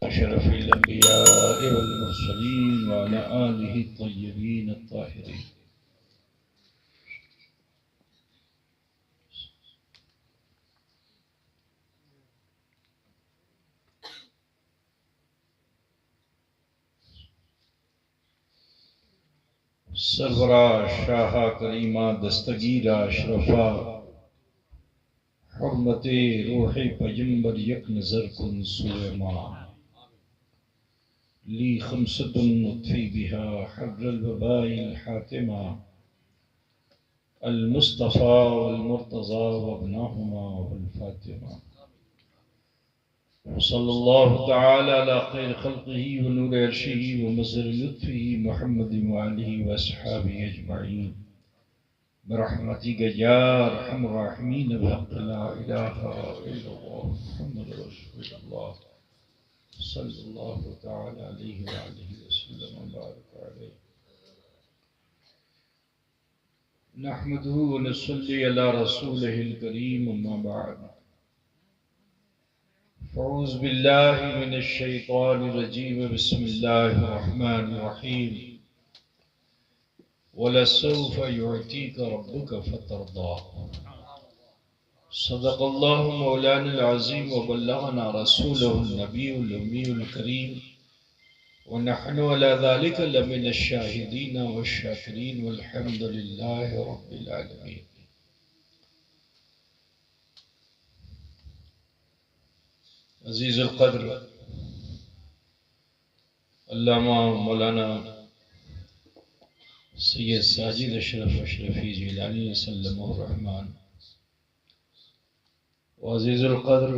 أشرف الأنبياء والمرسلين وعلى آله الطيبين الطاهرين. سرورا شاہا کریمہ دستگیرہ اشرفا حرمت روح پیمبر یک نظر کن سوئے ماں لی خمسۃ نطفی بها حبر الوباء الحاتمہ المصطفى والمرتضى وابناهما والفاطمہ صلی اللہ تعالی علی خیر خلقہ ونور عرشہ ومظہر لطفہ محمد وآلہ واصحابہ اجمعین برحمتک یا ارحم الراحمین بحق لا الہ الا اللہ محمد رسول اللہ صلی اللہ تعالی علیہ وآلہ وسلم وبارک علیہ. نحمده ونصلي على رسوله الكريم اما بعد فاعوذ بالله من الشيطان الرجيم بسم الله الرحمن الرحيم ولسوف يعطيك ربك فترضى. صدق الله مولانا العظيم وبلغنا رسوله النبي الأمي الكريم ونحن على ذلك لمن الشاهدين والشاكرين والحمد لله رب العالمين. عزیز القدر علامہ مولانا سید ساجد اشرف اشرفی جیلانی سلمہ الرحمن وعزیز القدر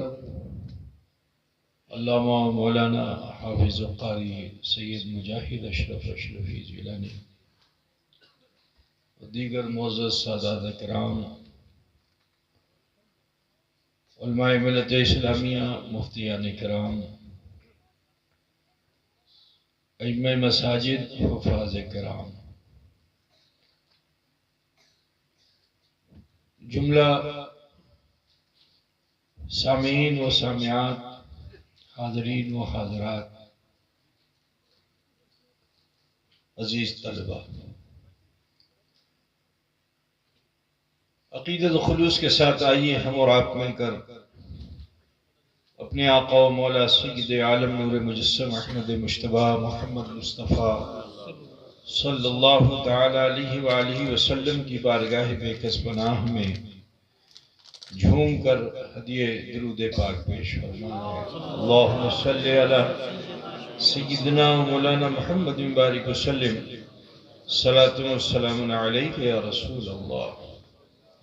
علامہ مولانا حافظ القاری سید مجاہد اشرف اشرفی جیلانی و دیگر معزز سادات کرام علماء ملت اسلامیہ مفتیان کرام ائمہ مساجد حفاظ کرام جملہ سامعین و سامعات حاضرین و حاضرات عزیز طلبہ عقیدت و خلوص کے ساتھ آئیے ہم اور آپ مل کر اپنے آقا و مولا سید عالم نور مجسم احمد مجتبی محمد مصطفیٰ صلی اللہ تعالی علیہ وآلہ وسلم کی بارگاہ بے کس پناہ میں جھوم کر ہدیہ درود پاک پیش فرمائیں. اللہم صلی علی سیدنا مولانا محمد مبارک وسلم صلاۃ و سلام علیک یا رسول اللہ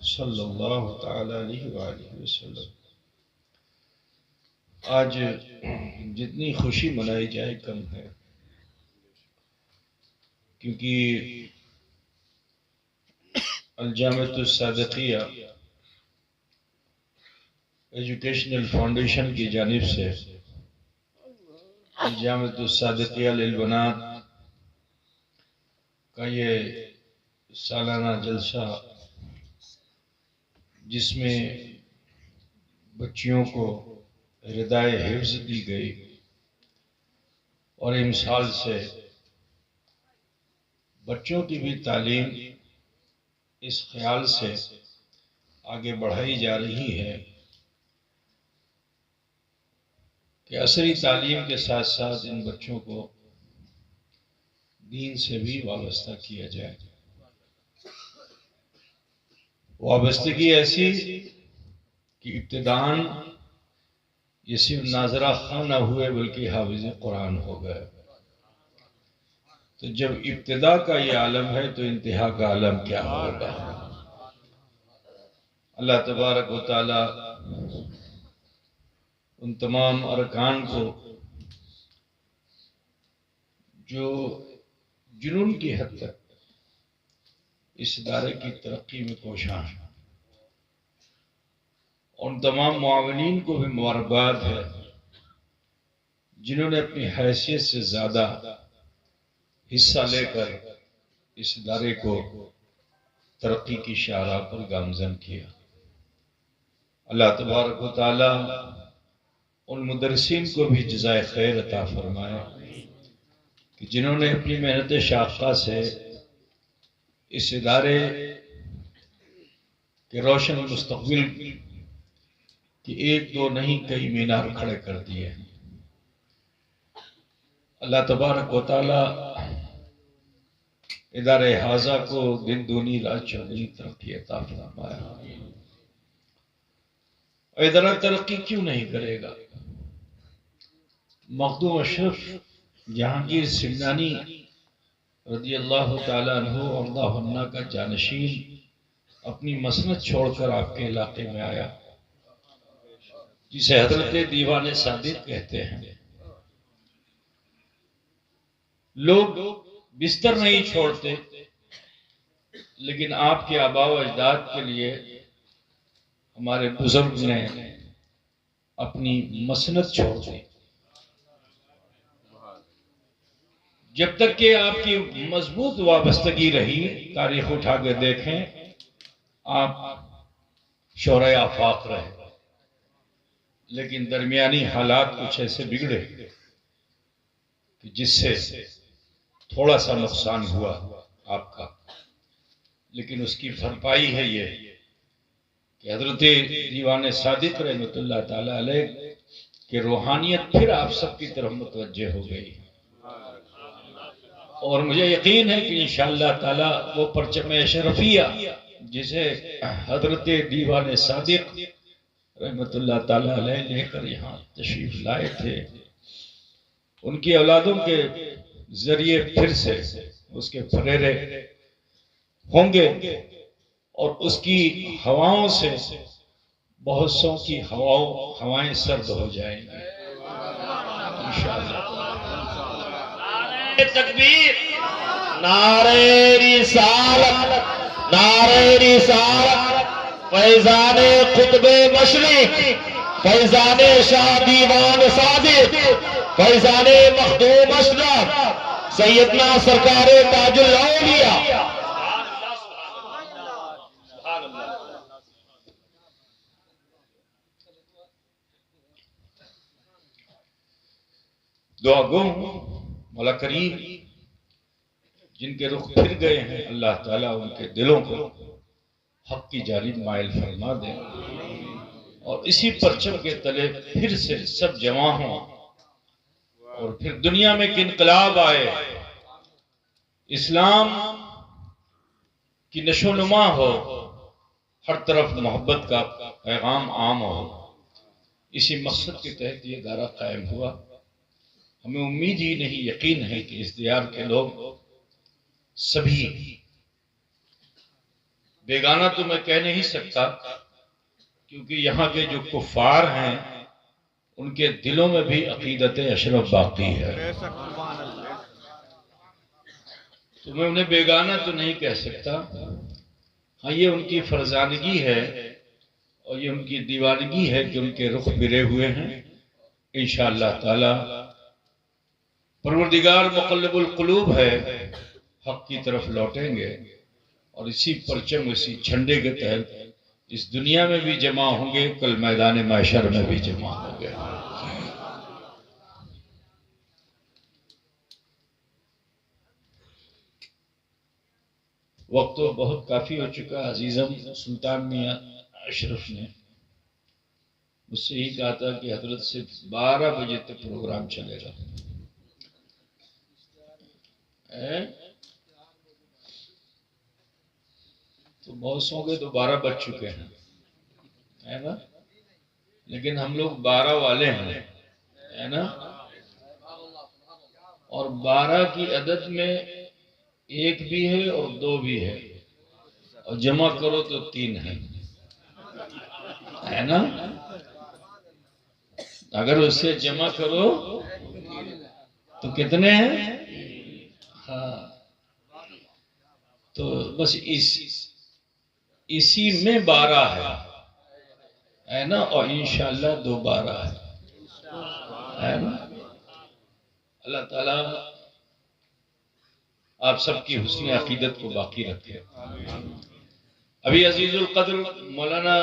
صلی اللہ تعالی علیہ وآلہ وسلم. آج جتنی خوشی منائی جائے کم ہے، کیونکہ الجامعۃ الصادقیہ ایجوکیشنل فاؤنڈیشن کی جانب سے الجامعۃ الصادقیہ للبنات کا یہ سالانہ جلسہ، جس میں بچیوں کو ردائے حفظ دی گئی اور امسال سے بچوں کی بھی تعلیم اس خیال سے آگے بڑھائی جا رہی ہے کہ عصری تعلیم کے ساتھ ساتھ ان بچوں کو دین سے بھی وابستہ کیا جائے. وابستگی ایسی کہ ابتداءً یہ صرف ناظرہ خواہ نہ ہوئے بلکہ حافظ قرآن ہو گئے. تو جب ابتدا کا یہ عالم ہے تو انتہا کا عالم کیا ہوگا. اللہ تبارک و تعالی ان تمام ارکان کو جو جنون کی حد تک اس ادارے کی ترقی میں کوشاں ہیں، ان تمام معاونین کو بھی مبارکباد ہے جنہوں نے اپنی حیثیت سے زیادہ حصہ لے کر اس ادارے کو ترقی کی شاہراہ پر گامزن کیا. اللہ تبارک و تعالی ان ان مدرسین کو بھی جزائے خیر عطا فرمائے کہ جنہوں نے اپنی محنت شاقہ سے اس ادارے کے روشن مستقبل کی ایک دو نہیں کئی مینار کھڑے کر دیے. اللہ تبارک و تعالی ادارے حاضہ کو دن دونی رات چوگنی ترقی عطا فرمائے. اور ادارہ ترقی کیوں نہیں کرے گا؟ مخدوم اشرف جہانگیر سمنانی رضی اللہ تعالیٰ عنہ وارضاہ عنہ کا جانشین اپنی مسند چھوڑ کر آپ کے علاقے میں آیا، جسے حضرت دیوان صادق کہتے ہیں. لوگ بستر نہیں چھوڑتے، لیکن آپ کے آباء و اجداد کے لیے ہمارے بزرگ نے اپنی مسند چھوڑ دی. جب تک کہ آپ کی مضبوط وابستگی رہی، تاریخ اٹھا کے دیکھیں، آپ شورۂ آفاق رہے، لیکن درمیانی حالات کچھ ایسے بگڑے کہ جس سے تھوڑا سا نقصان ہوا آپ کا. لیکن اس کی بھرپائی ہے یہ کہ حضرت دیوان صادق رحمۃ اللہ تعالی علیہ کہ روحانیت پھر آپ سب کی طرف متوجہ ہو گئی. اور مجھے یقین ہے کہ انشاءاللہ تعالی وہ پرچم اشرفیہ جسے حضرت دیوان صادق رحمۃ اللہ تعالی علیہ لے کر یہاں تشریف لائے تھے، ان کی اولادوں کے ذریعے پھر سے اس کے پھریرے ہوں گے، اور اس کی ہواؤں سے بہت سو کی ہوائیں سرد ہو جائیں گی انشاءاللہ. تکبیر، نعرہ رسالت، نعرہ رسالت، فیضان قطب مشرق، فیضان شاہ دیوان صادق، فیضان مخدوم اشرف، سیدنا سرکار تاج الاولیاء. دعا گو مولا کریم جن کے رخ پھر گئے ہیں، اللہ تعالیٰ ان کے دلوں کو حق کی جانب مائل فرما دے، اور اسی پرچم کے تلے پھر سے سب جمع ہوں، اور پھر دنیا میں ایک انقلاب آئے، اسلام کی نشو و نما ہو، ہر طرف محبت کا پیغام عام ہو. اسی مقصد کے تحت یہ ادارہ قائم ہوا. ہمیں امید ہی نہیں، یقین ہے کہ اس دیار کے لوگ سبھی، بیگانہ تو میں کہہ نہیں سکتا کیونکہ یہاں کے جو کفار ہیں ان کے دلوں میں بھی عقیدت اشرف باقی ہے، تو میں انہیں بیگانہ تو نہیں کہہ سکتا. ہاں، یہ ان کی فرزانگی ہے اور یہ ان کی دیوانگی ہے کہ ان کے رخ برے ہوئے ہیں. انشاءاللہ تعالی پروردگار مقلب القلوب ہے، حق کی طرف لوٹیں گے، اور اسی پرچم، اسی جھنڈے کے تحت اس دنیا میں بھی جمع ہوں گے، کل میدان محشر میں بھی جمع ہوں گے. وقت تو بہت کافی ہو چکا. عزیزم سلطان میاں اشرف نے مجھ سے ہی کہا تھا کہ حضرت سے 12 بجے تک پروگرام چلے گا. تو بہت سو گئے تو 12 بج چکے ہیں، ہے نا؟ لیکن ہم لوگ 12 والے ہیں، ہے نا؟ اور 12 کی عدد میں ایک بھی ہے اور 2 بھی ہے، اور جمع کرو تو 3 ہے نا؟ اگر اسے جمع کرو تو کتنے ہیں؟ ہاں، تو بس اسی میں 12 ہے نا؟ اور انشاءاللہ 2 12 ہے نا؟ اللہ تعالیٰ آپ سب کی حسن عقیدت کو باقی رکھے. ابھی عزیز القدر مولانا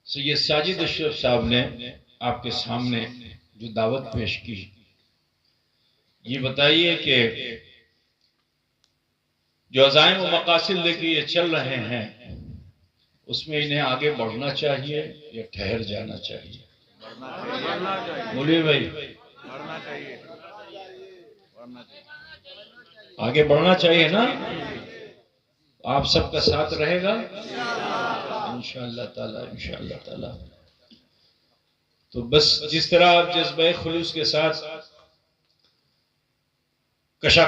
سید ساجد اشرف صاحب نے آپ کے سامنے جو دعوت پیش کی، یہ بتائیے کہ جو عزائم و مقاصد لے کے یہ چل رہے ہیں، اس میں انہیں آگے بڑھنا چاہیے یا ٹھہر جانا چاہیے؟ مولوی بھائی، آگے بڑھنا چاہیے نا؟ آپ سب کا ساتھ رہے گا انشاءاللہ تعالی، انشاءاللہ تعالی۔ تو بس جس طرح آپ جذبہ خلوص کے ساتھ کشا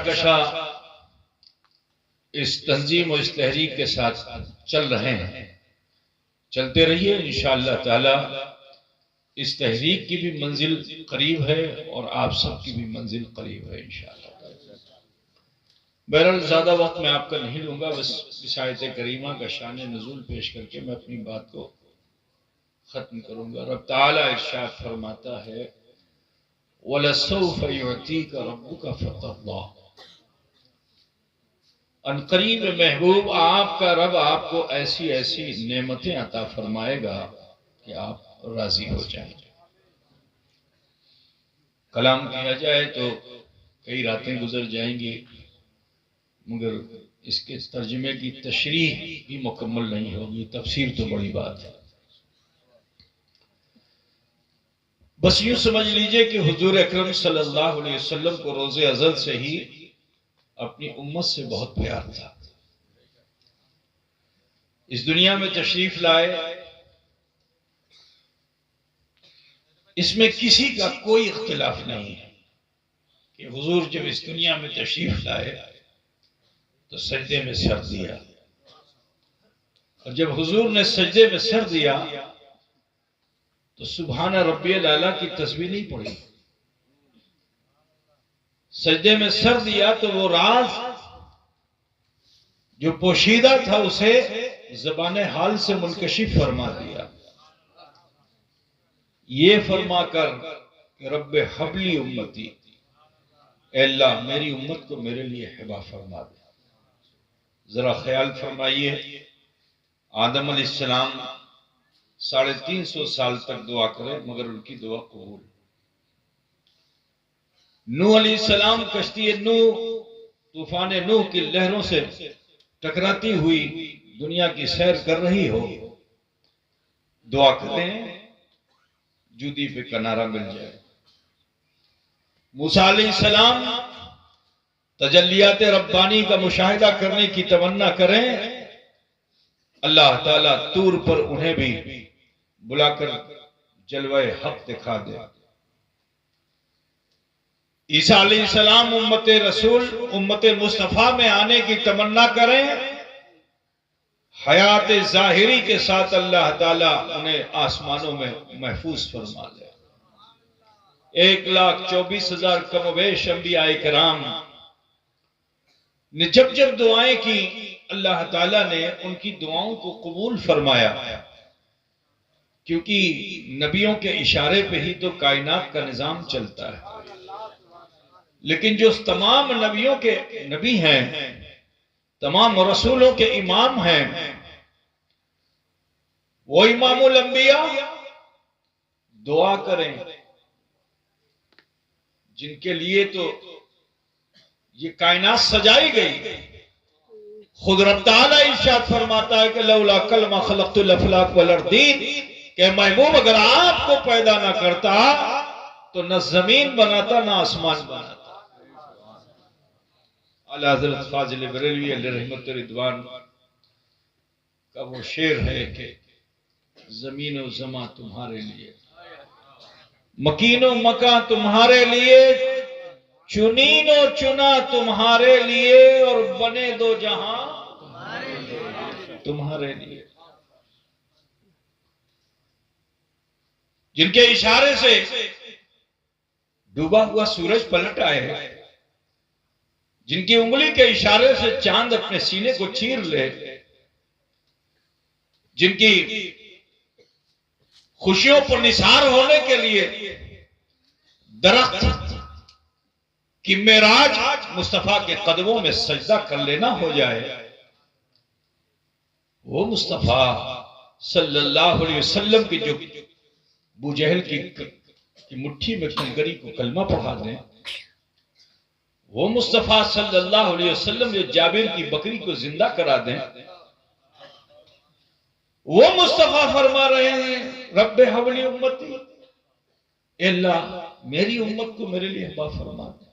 اس تنظیم و اس تحریک کے ساتھ چل رہے ہیں، چلتے رہیے انشاءاللہ تعالی۔ اس تحریک کی بھی منزل قریب ہے اور آپ سب کی بھی منزل قریب ہے انشاءاللہ تعالی۔ بہرحال زیادہ وقت میں آپ کا نہیں لوں گا، بس اس آیت کریمہ کا شان نزول پیش کر کے میں اپنی بات کو ختم کروں گا۔ رب تعالی ارشاد فرماتا ہے وَلَسَوْفَ يُعْتِيكَ رَبُّكَ فَتَرْضَىٰ، ان قریب محبوب آپ کا رب آپ کو ایسی ایسی نعمتیں عطا فرمائے گا کہ آپ راضی ہو جائیں گے۔ کلام کیا جائے تو کئی راتیں گزر جائیں گی، مگر اس کے ترجمے کی تشریح بھی مکمل نہیں ہوگی، تفسیر تو بڑی بات ہے۔ بس یوں سمجھ لیجئے کہ حضور اکرم صلی اللہ علیہ وسلم کو روز ازل سے ہی اپنی امت سے بہت پیار تھا۔ اس دنیا میں تشریف لائے، اس میں کسی کا کوئی اختلاف نہیں ہے کہ حضور جب اس دنیا میں تشریف لائے تو سجدے میں سر دیا، اور جب حضور نے سجدے میں سر دیا تو سبحان ربی الاعلیٰ کی تسبیح نہیں پڑھی۔ سجدے میں سر دیا تو وہ راز جو پوشیدہ تھا اسے زبان حال سے منکشف فرما دیا، یہ فرما کر کہ رب حبلی امتی، اے اللہ میری امت کو میرے لیے ہبہ فرما دے۔ ذرا خیال فرمائیے، آدم علیہ السلام 350 سال تک دعا کرے مگر ان کی دعا قبول۔ نوح علیہ السلام کشتی نوح طوفان نوح کی لہروں سے ٹکراتی ہوئی دنیا کی سیر کر رہی ہو، دعا کریں جودی پہ کنارہ مل جائے۔ موسیٰ علیہ السلام تجلیات ربانی کا مشاہدہ کرنے کی تمنا کریں، اللہ تعالیٰ طور پر انہیں بھی بلا کر جلوہ حق دکھا دے۔ عیسیٰ علیہ السلام امت رسول امت مصطفیٰ میں آنے کی تمنا کریں، حیات ظاہری کے ساتھ اللہ تعالیٰ انہیں آسمانوں میں محفوظ فرما دے۔ 1,24,000 کم و بیش انبیاء کرام نے جب جب دعائیں کی، اللہ تعالیٰ نے ان کی دعاؤں کو قبول فرمایا، کیونکہ نبیوں کے اشارے پہ ہی تو کائنات کا نظام چلتا ہے۔ لیکن جو تمام نبیوں کے نبی ہیں، تمام رسولوں کے امام ہیں، وہ امام الانبیاء دعا کریں جن کے لیے تو یہ کائنات سجائی گئی۔ خود رب تعالیٰ ارشاد فرماتا ہے کہ لولا کلمہ خلقت الافلاک والارضین، کہ محبوب اگر آپ کو پیدا نہ کرتا تو نہ زمین بناتا نہ آسمان بناتا۔ اعلی حضرت فاضل بریلوی علیہ رحمت رضوان کا وہ شعر ہے کہ زمین و زماں تمہارے لیے، مکین و مکاں تمہارے لیے، چنین و چنا تمہارے لیے، اور بنے دو جہاں تمہارے لیے۔ جن کے اشارے سے ڈوبا ہوا سورج پلٹ آئے، جن کی انگلی کے اشارے سے چاند اپنے سینے کو چیر لے، جن کی خوشیوں پر نثار ہونے کے لیے درخت کی معراج مصطفیٰ کے قدموں میں سجدہ کر لینا ہو جائے، وہ مصطفیٰ صلی اللہ علیہ وسلم کی جو ابو جہل کی مٹھی میں کنکری کو کلمہ پڑھا دیں، وہ مصطفیٰ صلی اللہ علیہ وسلم جو جابر کی بکری کو زندہ کرا دیں، وہ مصطفیٰ فرما رہے ہیں رب حولی امتی، اے اللہ میری امت کو میرے لیے ہبا فرما دیں۔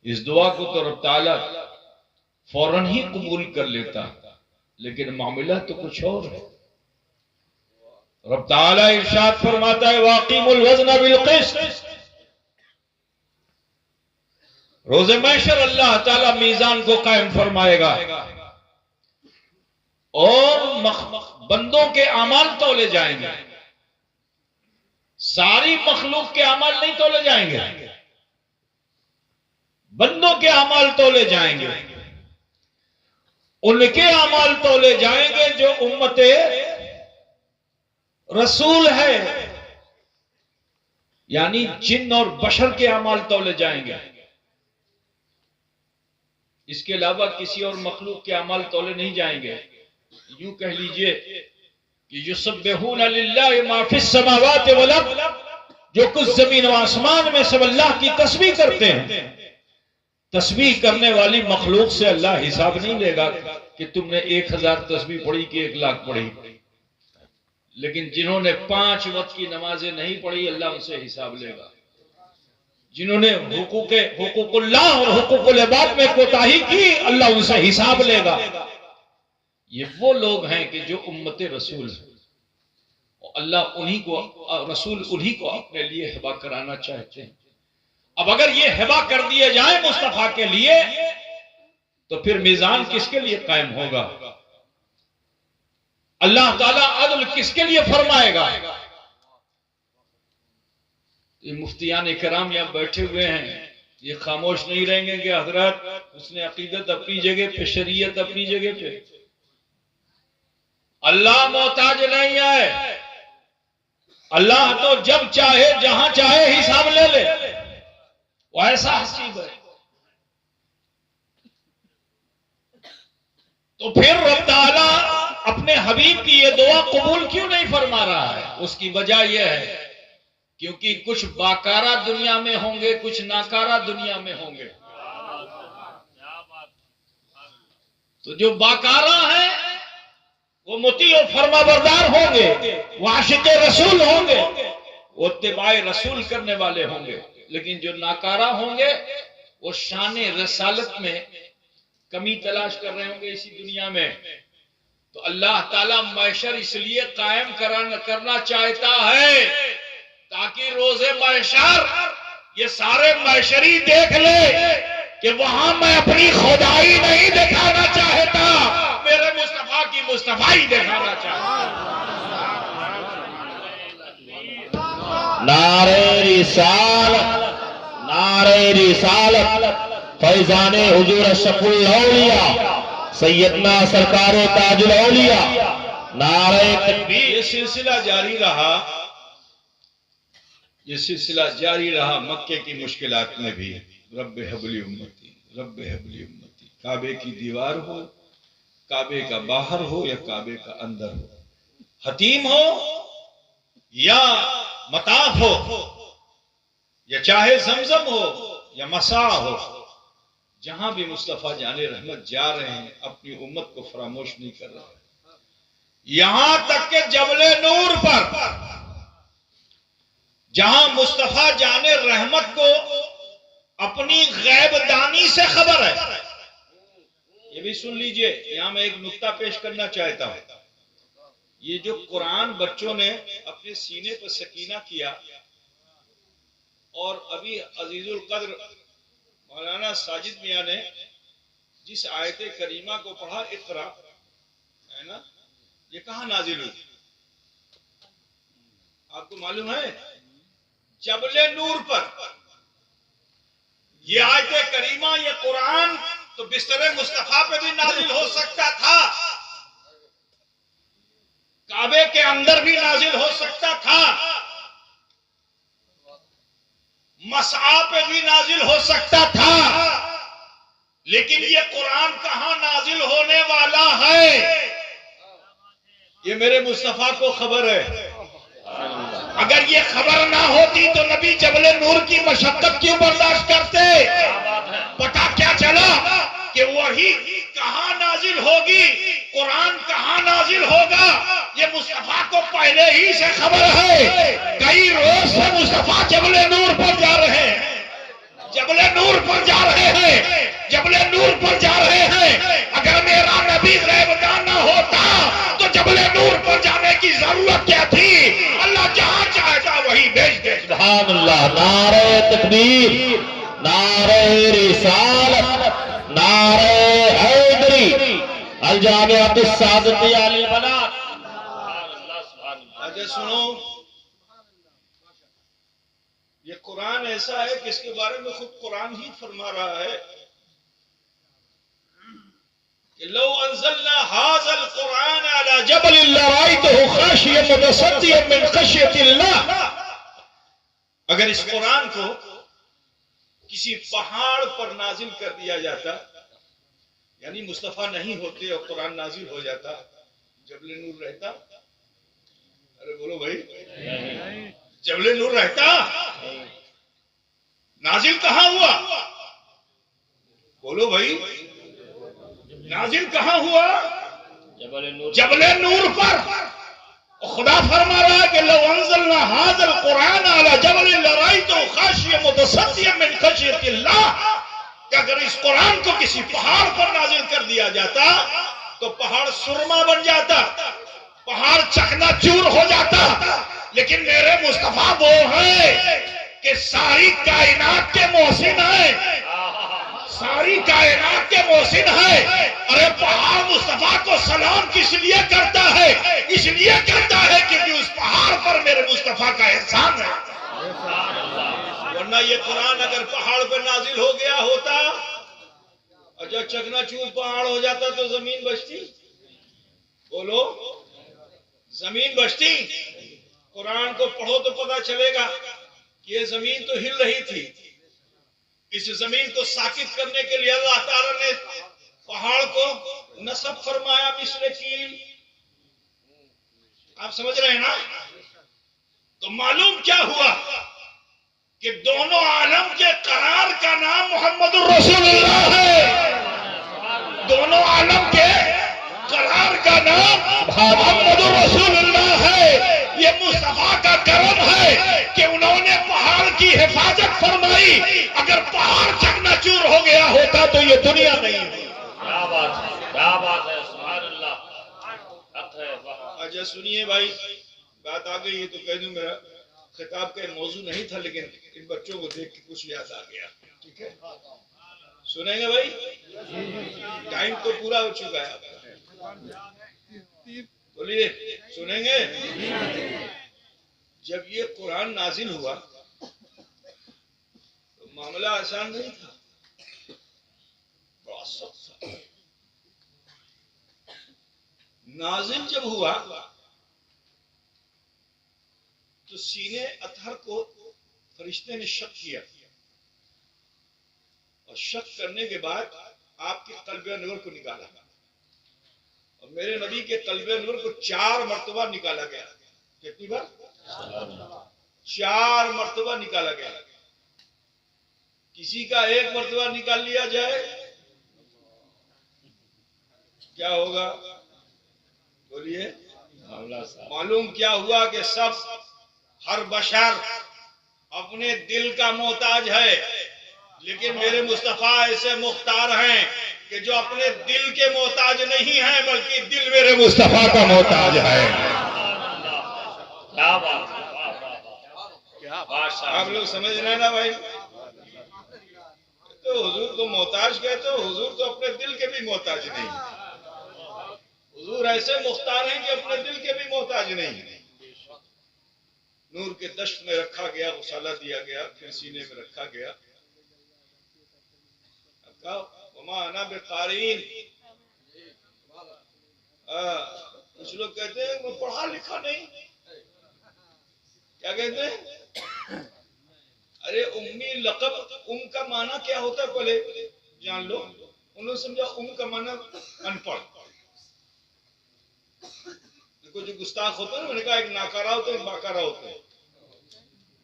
اس دعا کو تو رب تعالیٰ فوراً ہی قبول کر لیتا، لیکن معاملہ تو کچھ اور ہے۔ رب تعالیٰ ارشاد فرماتا ہے وَأَقِیمُوا الْوَزْنَ بِالْقِسْطِ، روز محشر اللہ تعالیٰ میزان کو قائم فرمائے گا اور بندوں کے اعمال تولے جائیں گے، ساری مخلوق کے اعمال نہیں تولے جائیں گے، بندوں کے اعمال تولے جائیں گے، ان کے اعمال تولے جائیں گے جو امت رسول ہے، یعنی جن اور بشر کے اعمال تولے جائیں گے، اس کے علاوہ کسی اور مخلوق کے اعمال تولے نہیں جائیں گے۔ یوں کہہ لیجئے کہ یسبحون للہ ما فی السماوات والارض، جو کچھ زمین و آسمان میں سب اللہ کی تسبیح کرتے ہیں، تسبیح کرنے والی مخلوق سے اللہ حساب نہیں لے گا کہ تم نے 1000 تسبیح پڑھی کہ 1,00,000 پڑھی، لیکن جنہوں نے 5 وقت کی نمازیں نہیں پڑھی اللہ ان سے حساب لے گا، جنہوں نے حقوق اللہ اور حقوق العباد میں کوتاہی کی اللہ ان سے حساب لے گا۔ یہ وہ لوگ ہیں کہ جو امت رسول ہیں، اور اللہ رسول انہی کو اپنے لیے ہبا کرانا چاہتے ہیں۔ اب اگر یہ ہبا کر دیے جائیں مصطفیٰ کے لیے تو پھر میزان کس کے لیے قائم ہوگا؟ اللہ تعالیٰ عدل کس کے لیے فرمائے گا؟ یہ مفتیان کرام یہاں بیٹھے ہوئے ہیں، یہ خاموش نہیں رہیں گے کہ حضرات اس نے عقیدت اپنی جگہ پہ، شریعت اپنی جگہ پہ، اللہ محتاج نہیں ہے، اللہ تو جب چاہے جہاں چاہے حساب لے لے، وہ ایسا حسیب ہے۔ تو پھر رب تعالیٰ اپنے حبیب کی یہ دعا قبول کیوں نہیں فرما رہا ہے؟ اس کی وجہ یہ ہے کیونکہ کچھ باکارہ دنیا میں ہوں گے، کچھ ناکارہ دنیا میں ہوں گے۔ تو جو باکارہ ہیں وہ مطیع و فرما بردار ہوں گے، وہ عاشق رسول ہوں گے، وہ اتباع رسول کرنے والے ہوں گے، لیکن جو ناکارہ ہوں گے وہ شان رسالت میں کمی تلاش کر رہے ہوں گے اسی دنیا میں۔ تو اللہ تعالیٰ محشر اس لیے قائم کرنا چاہتا ہے تاکہ روز محشر یہ سارے محشری دیکھ لے کہ وہاں میں اپنی خدائی نہیں دکھانا چاہتا، میرے مصطفیٰ کی مصطفائی دکھانا چاہتا۔ نعرہ رسالت، نعرہ رسالت، فیضان حضور اشرف الاولیاء سیدنا سرکار تاج الاولیاء، نعرہ تکبیر۔ یہ سلسلہ جاری رہا مکے کی مشکلات میں بھی، رب حبلی امتی، رب حبلی امتی، کعبے کی دیوار ہو، کعبے کا باہر ہو یا کعبے کا اندر ہو، حتیم ہو یا مطاف ہو، یا چاہے زمزم ہو یا مساع ہو، جہاں بھی مصطفیٰ جان رحمت جا رہے ہیں اپنی امت کو فراموش نہیں کر رہے، یہاں تک کہ جبل نور پر جہاں مصطفیٰ جان رحمت کو اپنی غیب دانی سے خبر ہے۔ یہ بھی سن لیجئے، یہاں میں ایک نکتہ پیش کرنا چاہتا ہوں۔ یہ جو قرآن بچوں نے اپنے سینے پر سکینہ کیا، اور ابھی عزیز القدر مولانا ساجد میاں نے جس آیت کریمہ کو پڑھا اقرا، ہے نا، یہ کہاں نازل ہوئی؟ آپ کو معلوم ہے؟ جبل نور پر۔ یہ آیت کریمہ، یہ قرآن تو بستر مصطفیٰ پہ بھی نازل ہو سکتا تھا، کعبے کے اندر بھی نازل ہو سکتا تھا، مسعی پہ بھی نازل ہو سکتا تھا، لیکن یہ قرآن کہاں نازل ہونے والا ہے یہ میرے مصطفیٰ کو خبر ہے۔ اگر یہ خبر نہ ہوتی تو نبی جبل نور کی مشقت کیوں برداشت کرتے؟ پتہ کیا چلا کہ وہی کہاں نازل ہوگی، قرآن کہاں نازل ہوگا، یہ مصطفیٰ کو پہلے ہی سے خبر ہے۔ کئی روز سے مصطفیٰ جبل نور پر جا رہے ہیں، جبل نور پر جا رہے ہیں، جبل نور پر جا رہے ہیں۔ اگر میرا نبی غیبدان نہ ہوتا تو جبل نور پر جانے کی ضرورت کیا تھی؟ اللہ جہاں چاہتا وہی بھیج دے۔ سبحان اللہ، نعرہ تکبیر، نعرہ رسالت، نعرہ حیدری، الجامعۃ السعادتیہ للبنات۔ آجے سنو، یہ قرآن ایسا ہے کہ اس کے بارے میں خود قرآن ہی فرما رہا ہے کہ لو انزلنا هذا القرآن على جبل لرأيته خاشعا متصدعا من خشية الله۔ اگر اس قرآن کو کسی پہاڑ پر نازل کر دیا جاتا، یعنی مصطفیٰ نہیں ہوتے اور قرآن نازل ہو جاتا، جبل نور رہتا؟ ارے بولو بھائی، جبل نور رہتا؟ نازل کہاں ہوا؟ بولو بھائی، نازل کہاں ہوا؟ جبل نور پر۔ خدا فرما رہا ہے کہ لو انزلنا هذا القرآن على جبل لرأيته خاشعا متصدعا من خشية الله، کہ اگر اس قرآن کو کسی پہاڑ پر نازل کر دیا جاتا تو پہاڑ سرما بن جاتا، پہاڑ چکنا چور ہو جاتا۔ لیکن میرے مصطفیٰ وہ ہیں کہ ساری کائنات کے محسن ہیں، ساری کائنات کے محسن ہیں۔ ارے پہاڑ مصطفیٰ کو سلام کس لیے کرتا ہے؟ اس لیے کرتا ہے کیونکہ اس پہاڑ پر میرے مصطفیٰ کا احسان ہے۔ ورنہ یہ قرآن اگر پہاڑ پر نازل ہو گیا ہوتا اور جب چکنا چور پہاڑ ہو جاتا تو زمین بچتی؟ بولو، زمین بچتی؟ قرآن کو پڑھو تو پتہ چلے گا کہ یہ زمین تو ہل رہی تھی۔ اس زمین کو ساکت کرنے کے لیے اللہ تعالیٰ نے پہاڑ کو نصب فرمایا مثل کیل۔ آپ سمجھ رہے ہیں نا؟ تو معلوم کیا ہوا کہ دونوں عالم کے قرار کا نام محمد الرسول اللہ ہے۔ دونوں عالم کے قرار کا نام محمد الرسول اللہ ہے۔ یہ مصطفیٰ کا کرم ہے کہ انہوں نے پہاڑ کی حفاظت فرمائی۔ اگر پہاڑ چکنا چور ہو گیا ہوتا تو یہ دنیا نہیں ہوتی۔ کیا بات ہے، کیا بات ہے، سبحان اللہ، حق ہے۔ اچھا سنیے بھائی، بات آ گئی ہے تو کہہ دوں، میرا خطاب کا موضوع نہیں تھا لیکن ان بچوں کو دیکھ کے کچھ یاد آ گیا، ٹھیک ہے؟ سنیں گے بھائی؟ ٹائم تو پورا ہو چکا ہے آپ کا، بولیے سنیں گے؟ جب یہ قرآن نازل ہوا تو معاملہ آسان نہیں تھا، بڑا سخت تھا۔ نازل جب ہوا تو سینے اطہر کو فرشتے نے شک کیا، اور شک کرنے کے بعد آپ کے قلب انور کو نکالا، اور میرے نبی کے قلب انور کو 4 مرتبہ نکالا گیا۔ کتنی بار؟ 4 مرتبہ نکالا گیا۔ کسی کا 1 مرتبہ نکال لیا جائے کیا ہوگا؟ بولیے۔ معلوم کیا ہوا کہ سب، ہر بشر اپنے دل کا محتاج ہے، لیکن میرے مصطفیٰ ایسے مختار ہیں کہ جو اپنے دل کے محتاج نہیں ہیں بلکہ دل میرے مصطفیٰ کا محتاج ہے۔ کیا بات ہے، آپ لوگ سمجھ رہے ہیں نا بھائی؟ تو حضور کو محتاج کہتے ہو، حضور تو اپنے دل کے بھی محتاج نہیں، حضور ایسے مختار ہیں کہ اپنے دل کے بھی محتاج نہیں۔ نور کے دشت میں رکھا گیا، غسالہ دیا گیا، پھر سینے میں رکھا گیا۔ وما انا بقارئین، کچھ لوگ کہتے ہیں وہ پڑھا لکھا نہیں، کیا کہتے ہیں؟ ارے امی لقب، کا معنی کیا ہوتا ہے پہلے جان لو۔ انہوں نے سمجھا کا معنی ان پڑھ۔ دیکھو جو گستاخ ہوتا ہے نا، میں نے کہا ایک ناکارہ ہوتا ہے ایک باکارہ ہوتا ہے۔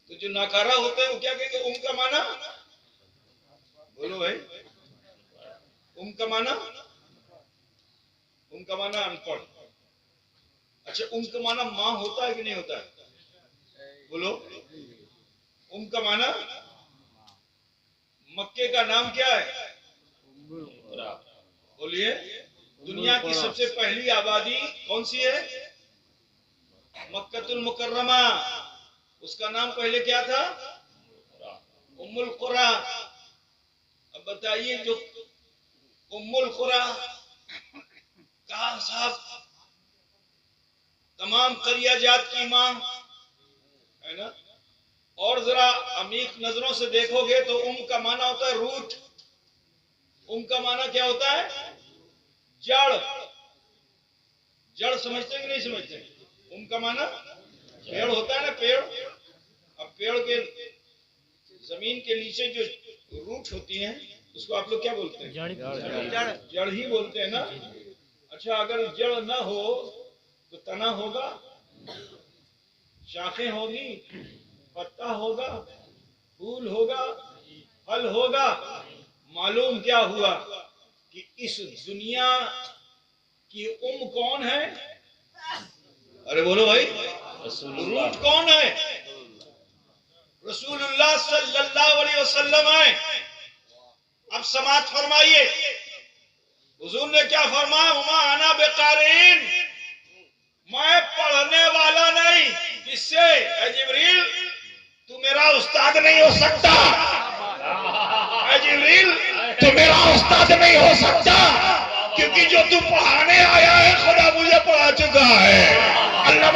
تو جو ناکارہ ہوتے ہیں وہ کیا کہیں گے؟ کا معنی بولو بھائی، کا معنی ان پڑھ۔ اچھا کا معنی ماں ہوتا ہے کہ نہیں ہوتا ہے؟ بولو، کا معنی مکے کا نام کیا ہے؟ بولیے، دنیا کی سب سے پہلی آبادی کون سی ہے؟ مکۃ المکرمہ۔ اس کا نام پہلے کیا تھا؟ ام القری۔ اب بتائیے، جو ام القری کہا صاحب تمام قریہ جات کی ماں ہے نا، اور ذرا عمیق نظروں سے دیکھو گے تو کا معنی ہوتا ہے روٹ۔ کا معنی کیا ہوتا ہے؟ جڑ۔ جڑ سمجھتے ہیں کہ نہیں سمجھتے؟ کا معنی پیڑ ہوتا ہے نا، پیڑ۔ اب پیڑ کے زمین کے نیچے جو روٹ ہوتی ہیں اس کو آپ لوگ کیا بولتے ہیں؟ جڑ ہی بولتے ہیں نا۔ اچھا، اگر جڑ نہ ہو تو تنا ہوگا، شاخیں ہوگی، پتا ہوگا، پھول ہوگا، پھل ہوگا۔ معلوم کیا ہوا کہ اس دنیا کی کون ہے؟ ارے بولو بھائی، روٹ کون ہے؟ رسول اللہ صلی اللہ علیہ وسلم ہے۔ اب سماعت فرمائیے، حضور نے کیا فرمایا؟ وما انا بقارئین، میں پڑھنے والا نہیں۔ کس سے؟ اے جبریل، تو میرا استاد نہیں ہو سکتا۔ اے جبریل، تو میرا استاد نہیں ہو سکتا، کیونکہ جو تو پڑھانے آیا ہے خدا مجھے پڑھا چکا ہے۔ علم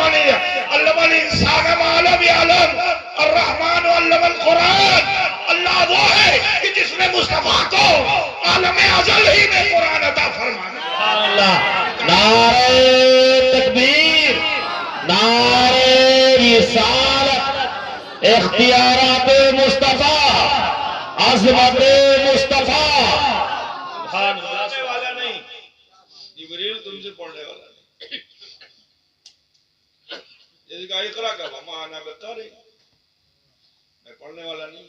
الانسان ما لم یعلم، الرحمن علم القرآن۔ اللہ وہ ہے کہ جس نے مصطفیٰ کو عالم ازل ہی میں قرآن عطا فرمایا۔ نعرہ تکبیر، نعرہ رسالت، اختیارات مصطفیٰ، عظمت مصطفیٰ۔ پڑھنے والا نہیں، جبریل تم سے پڑھنے والا نہیں۔ جیسے کہ اقرا کا وما انا بقارئ، میں پڑھنے والا نہیں۔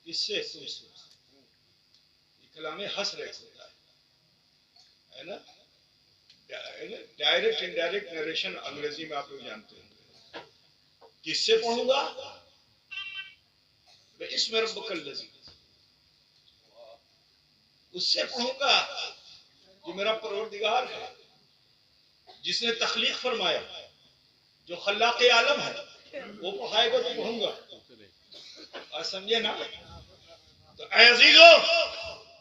کس سے؟ تم سے۔ یہ کلام حصر ہوتا ہے نا، ڈائریکٹ انڈائریکٹ نریشن انگریزی میں آپ لوگ جانتے ہیں۔ کس سے پڑھوں گا؟ بِاسْمِ رَبِّكَ الَّذِي، اس سے پڑھوں گا جو میرا پروردگار ہے، جس نے تخلیق فرمایا، جو خلاق عالم ہے، وہ پڑھائے گا تو پڑھوں گا۔ اور سمجھے نا؟ تو اے عزیزو،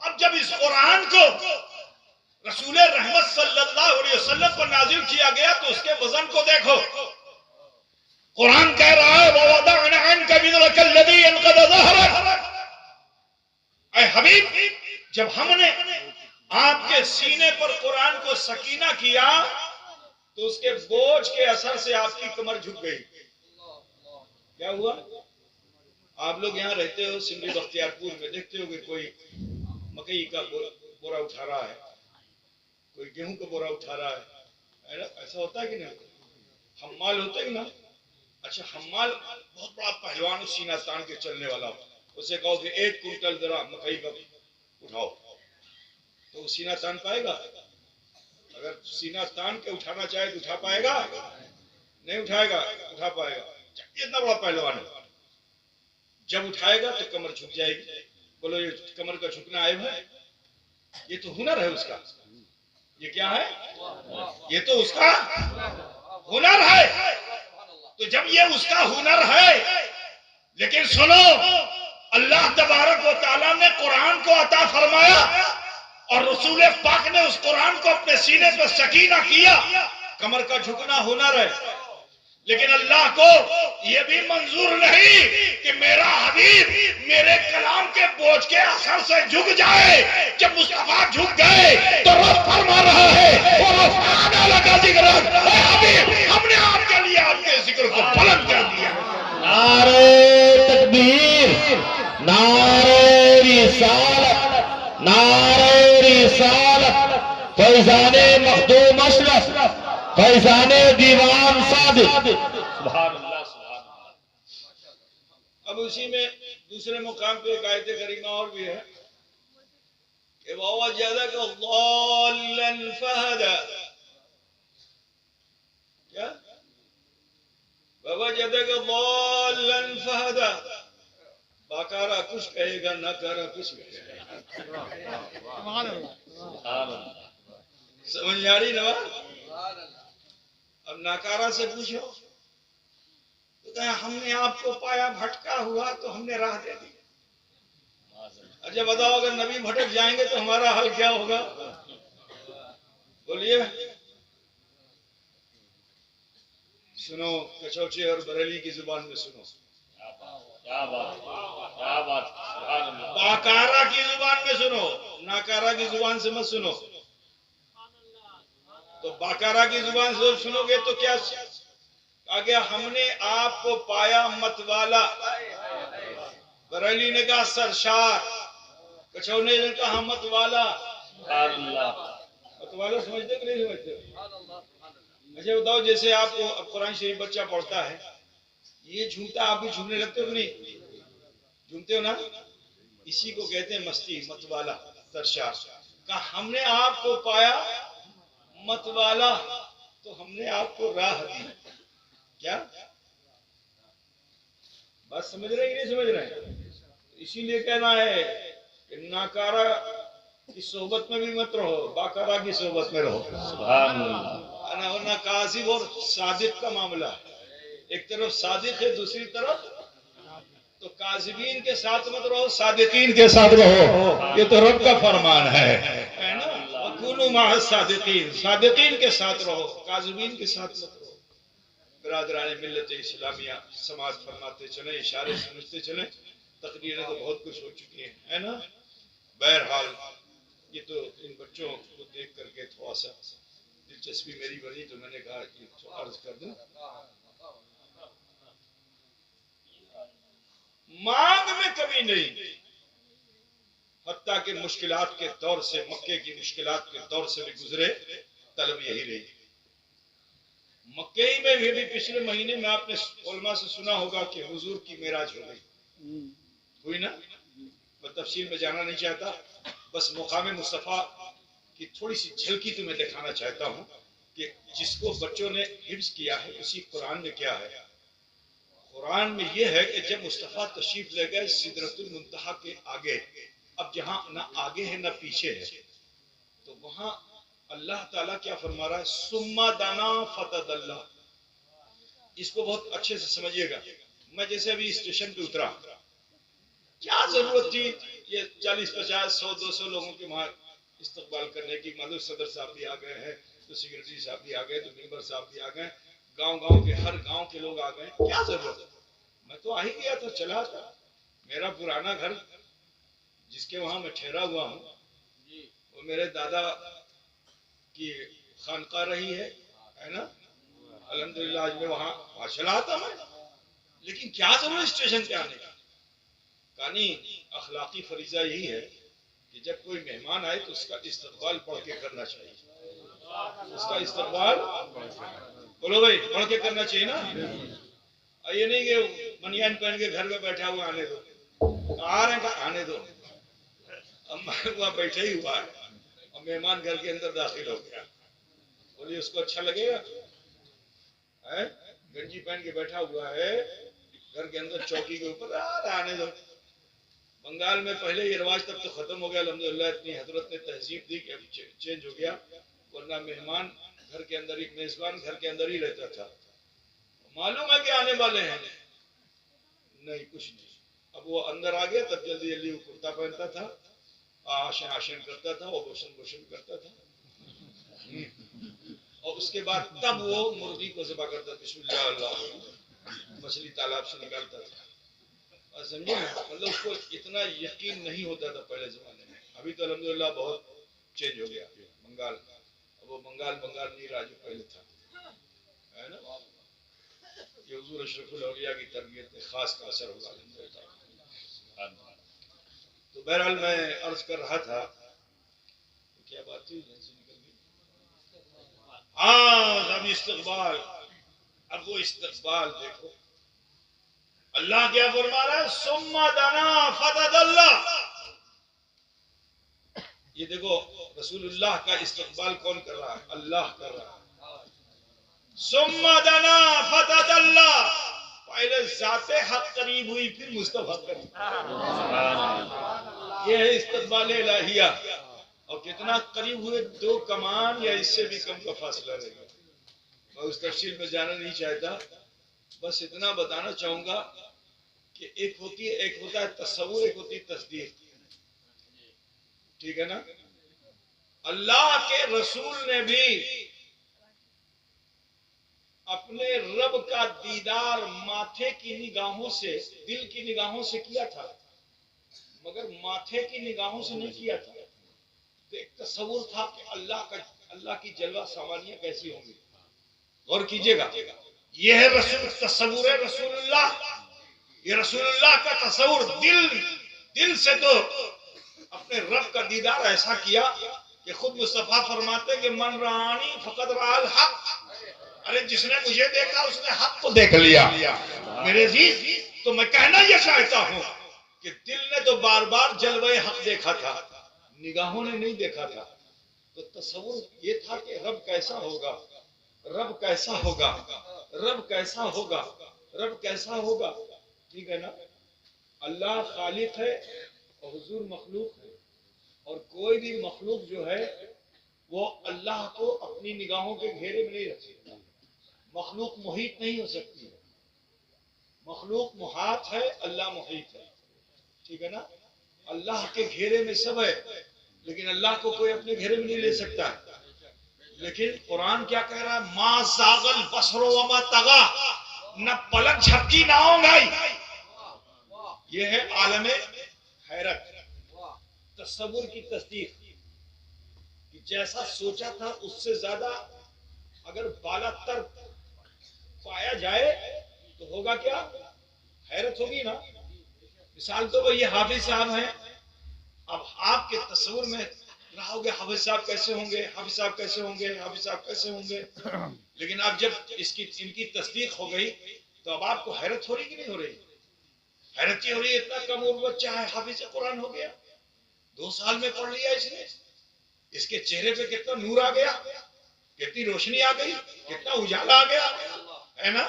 اب جب اس قرآن کو رسول رحمت صلی اللہ علیہ وسلم پر نازل کیا گیا تو اس کے وزن کو دیکھو۔ قرآن کہہ رہا ہے وَوَضَعْنَا عَنْكَ وِزْرَكَ الَّذِي أَنقَضَ ظَهْرَكَ۔ اے حبیب، جب ہم نے آپ کے سینے پر قرآن کو سکینہ کیا تو اس کے بوجھ کے اثر سے آپ کی کمر جھک گئی۔ کیا ہوا؟ آپ لوگ یہاں رہتے ہو سمری بختیار پور میں، دیکھتے ہو کہ کوئی مکئی کا بورا اٹھا رہا ہے، کوئی گیہوں کا بورا اٹھا رہا ہے، ایسا ہوتا ہے کہ نہیں؟ حمال ہوتے ہیں نا۔ اچھا، حمال بہت بڑا پہلوان سینہ تان کے چلنے والا ہو، اسے کہو کہ 1 کنٹل ذرا مکئی کا اٹھاؤ تو وہ سینہ تان پائے گا؟ اگر سینہ تان کے اٹھانا چاہے تو اٹھا پائے گا؟ نہیں اٹھائے گا۔ اٹھا پائے گا؟ اتنا بڑا پہلوان ہے، جب اٹھائے گا تو کمر جھک جائے گی۔ بولو، یہ کمر کا جھکنا عیب ہے؟ یہ تو ہنر ہے اس کا۔ یہ کیا ہے؟ یہ تو اس کا ہنر ہے۔ تو جب یہ اس کا ہنر ہے، لیکن سنو، اللہ تبارک و تعالیٰ نے قرآن کو عطا فرمایا اور رسول پاک نے اس قرآن کو اپنے سینے پر سکینہ کیا۔ کمر کا جھکنا ہنر ہے، لیکن اللہ کو یہ بھی منظور نہیں کہ میرا حبیب میرے کلام کے بوجھ کے اثر سے جھک جائے۔ جب مصطفیٰ جھک گئے تو رب فرما رہا ہے وَرَفَعْنَا لَكَ ذِكْرَكَ، اے حبیب ہم نے آپ کے لیے آپ کے ذکر کو بلند کر دیا۔ نعرہ تکبیر، نعرہ رسالت، نعرہ رسالت، فیضان مخدوم اشرف، فیضان دیوان صادق۔ سبحان اللہ، سبحان اللہ۔ اب اسی میں دوسرے مقام پہ ایک آیت کریمہ اور بھی ہے کہ وَوَجَدَكَ ضَالًّا فَهَدَى. کیا؟ وَوَجَدَكَ ضَالًّا فَهَدَى. باکارہ کچھ کہے گا، ناکارہ کچھ کہے گا. سبحان اللہ. سمجھ آ رہی نا؟ اب ناکارہ سے پوچھو تو کہا ہم نے آپ کو پایا بھٹکا ہوا تو ہم نے راہ دے دی. اچھا بتاؤ اگر نبی بھٹک جائیں گے تو ہمارا حل کیا ہوگا؟ بولیے. سنو کچوچے اور بریلی کی زبان میں سنو. کیا بات کیا بات. سبحان اللہ. باکارہ کی زبان میں سنو، ناکارہ کی زبان سے مت سنو. تو باکارہ کی زبان سے سنو گے تو کیا آگے ہم نے آپ کو پایا متوالا. بریلی نے کہا سرشار، کچھونے نے کہا متوالا. سبحان اللہ. متوالا سمجھتے کہ نہیں سمجھتے؟ اچھا بتاؤ جیسے آپ کو اب قرآن شریف بچہ پڑھتا ہے، یہ جھومتا آپ بھی جھومنے لگتے ہو کہ نہیں؟ جھومتے ہو نا؟ اسی کو کہتے ہیں مستی، متوالا، سرشار. کہا ہم نے آپ کو پایا متوالا تو ہم نے آپ کو راہ دی. کیا بات سمجھ رہے ہیں کہ نہیں سمجھ رہے ہیں؟ اسی لیے کہنا ہے کہ ناکارہ کی صحبت میں بھی مت رہو، باکارہ کی صحبت میں رہو. سبحان اللہ. ورنہ کاذب اور صادق کا معاملہ ہے. ایک طرف صادق ہے، دوسری طرف تو کاذبین کے ساتھ مت رہو، صادقین کے ساتھ رہو. یہ تو رب کا فرمان ہے نا. وَكُونُوا مَعَ الصَّادِقِينَ. صادقین کے ساتھ رہو، کاذبین کے ساتھ مت رہو. برادران ملت اسلامیہ سماعت فرماتے چلیں، اشارے سمجھتے چلیں. تقریریں تو بہت کچھ ہو چکی ہیں، ہے نا. بہرحال یہ تو ان بچوں کو دیکھ کر کے تھوڑا سا دلچسپی میری بنی تو میں نے کہا کہ عرض کر دوں. مانگ میں کمی نہیں، حتیٰ کہ مشکلات کے دور سے، مکے کی مشکلات کے دور سے بھی گزرے، طلب یہی رہی. مکے ہی میں بھی پچھلے مہینے میں آپ نے علماء سے سنا ہوگا کہ حضور کی معراج ہو گئی، ہوئی نا. میں تفصیل میں جانا نہیں چاہتا، بس مقام مصطفیٰ کی تھوڑی سی جھلکی تمہیں دکھانا چاہتا ہوں کہ جس کو بچوں نے حفظ کیا ہے اسی قرآن میں کیا ہے. قرآن میں یہ ہے کہ جب مصطفیٰ تشریف لے گئے سدرۃ المنتہا کے آگے، اب جہاں نہ آگے ہے نہ پیچھے ہے، تو وہاں اللہ تعالیٰ کیا فرما رہا ہے؟ ثم دنا فتدلی. اس کو بہت اچھے سے سمجھیے گا. میں جیسے ابھی اسٹیشن پہ اترا، کیا ضرورت تھی یہ 40 50 100 200 لوگوں کے وہاں استقبال کرنے کی؟ معذور صدر صاحب بھی آ گئے ہیں، تو سیکرٹری صاحب بھی آ گئے، تو ممبر صاحب بھی آ گئے، گاؤں کے ہر گاؤں کے لوگ آ گئے. کیا ضرورت ہے؟ میں تو آ ہی گیا تھا، چلا تھا. میرا پرانا گھر جس کے وہاں میں ٹھہرا ہوا ہوں وہ میرے دادا کی خانقاہ رہی ہے نا. الحمدللہ آج میں وہاں چلا آتا میں. لیکن کیا ضرورت اسٹیشن پہ آنے کا؟ کہانی اخلاقی فریضہ یہی ہے کہ جب کوئی مہمان آئے تو اس کا استقبال پڑھ کے کرنا چاہیے. اس کا استقبال بولو بھائی پڑھ کے کرنا چاہیے نا. یہ نہیں کہ بنیان پہن کے گھر میں بیٹھا ہوا آنے دو، آ رہے ہیں آنے دو. اب وہاں بیٹھے ہی ہوا ہے اور مہمان گھر کے اندر داخل ہو گیا، بولیے اس کو اچھا لگے گا؟ گنجی پہن کے بیٹھا ہوا ہے گھر کے اندر چوکی کے اوپر، آنے دو. بنگال میں پہلے یہ رواج تب تو ختم ہو گیا الحمدللہ، اتنی حضرت نے تہذیب دی کہ اب چینج ہو گیا. ورنہ مہمان گھر کے اندر ہی، میزبان گھر کے اندر ہی رہتا تھا. معلوم ہے کہ آنے والے ہیں؟ نہیں کچھ نہیں. اب وہ اندر آ گیا تب جلدی جلدی وہ کرتا پہنتا تھا، آشن آشن کرتا تھا، وہ گوشن گوشن کرتا تھا، اور اس کے بعد تب وہ مرغی کو ذبح کرتا تھا. بسم اللہ اللہ، مچھلی تالاب سے نکالتا تھا. سمجھے نا؟ مطلب اس کو اتنا یقین نہیں ہوتا تھا پہلے زمانے میں. ابھی تو الحمدللہ بہت چینج ہو گیا بنگال. اب وہ بنگال نہیں رہا جو پہلے تھا، ہے نا. یہ حضور اشرف الاولیاء کی تربیت میں خاص کا اثر ہوگا الحمدللہ. تو بہرحال میں عرض کر رہا تھا کیا بات تھی، ہاں اب استقبال. اب وہ استقبال دیکھو، اللہ کیا فرما رہا ہے؟ ثم دنا فتدلی. یہ دیکھو رسول اللہ کا استقبال کون کر رہا ہے؟ اللہ کر رہا ہے. ثم دنا فتدلی. پہلے ذات حق قریب ہوئی پھر مصطفیٰ قریب. یہ ہے استقبال الہیہ. اور کتنا قریب ہوئے؟ 2 کمان یا اس سے بھی کم کا فاصلہ رہے گا. میں اس تفصیل میں جانا نہیں چاہتا، بس اتنا بتانا چاہوں گا کہ ایک ہوتا ہے تصور، ایک ہوتی ہے تصدیق. ٹھیک ہے نا؟ اللہ کے رسول نے بھی اپنے رب کا دیدار ماتھے کی نگاہوں سے، دل کی نگاہوں سے کیا تھا، مگر ماتھے کی نگاہوں سے نہیں کیا تھا. تو ایک تصور تھا کہ اللہ کی جلوہ سامانیاں کیسی ہوں گی. غور کیجئے گا، یہ ہے تصور ہے رسول اللہ. یہ رسول اللہ کا تصور دل سے تو اپنے رب کا دیدار ایسا کیا کہ خود مصطفیٰ فرماتے کہ من رآنی فقد رأى الحق. ارے جس نے مجھے دیکھا اس نے حق کو دیکھ لیا. میرے عزیز، تو میں کہنا یہ چاہتا ہوں کہ دل نے تو بار بار جلوہ حق دیکھا تھا، نگاہوں نے نہیں دیکھا تھا. تو تصور یہ تھا کہ رب کیسا ہوگا، رب کیسا ہوگا، رب کیسا ہوگا، رب کیسا ہوگا. ٹھیک ہے نا؟ اللہ خالق ہے اور حضور مخلوق ہے، اور کوئی بھی مخلوق جو ہے وہ اللہ کو اپنی نگاہوں کے گھیرے میں نہیں رکھ سکتا. مخلوق محیط نہیں ہو سکتی ہے. مخلوق محاط ہے، اللہ محیط ہے. ٹھیک ہے نا؟ اللہ کے گھیرے میں سب ہے، لیکن اللہ کو کوئی اپنے گھیرے میں نہیں لے سکتا. لیکن قرآن کیا کہہ رہا ہے؟ ما زاغ البصر وما طغى. نہ پلک جھپکی نہ ہونگائی. یہ ہے عالم حیرت، تصور کی تصدیق. کہ جیسا سوچا تھا اس سے زیادہ اگر بالا تر پایا جائے تو ہوگا کیا؟ حیرت ہوگی نا. مثال تو وہ یہ حافظ صاحب ہیں. اب آپ کے تصور میں رہا ہوگا حافظ صاحب کیسے ہوں گے، حافظ صاحب کیسے ہوں گے، حافظ صاحب کیسے ہوں گے. لیکن اب جب ان کی تصدیق ہو گئی تو اب آپ کو حیرت ہو رہی کہ نہیں ہو رہی؟ حیرت کی ہو رہی ہے. اتنا کم عمر بچہ ہے، حافظ قرآن ہو گیا، 2 سال میں پڑھ لیا اس نے. اس کے چہرے پہ کتنا نور آ گیا، کتنی روشنی آ گئی، کتنا اجالا آ گیا ہے نا.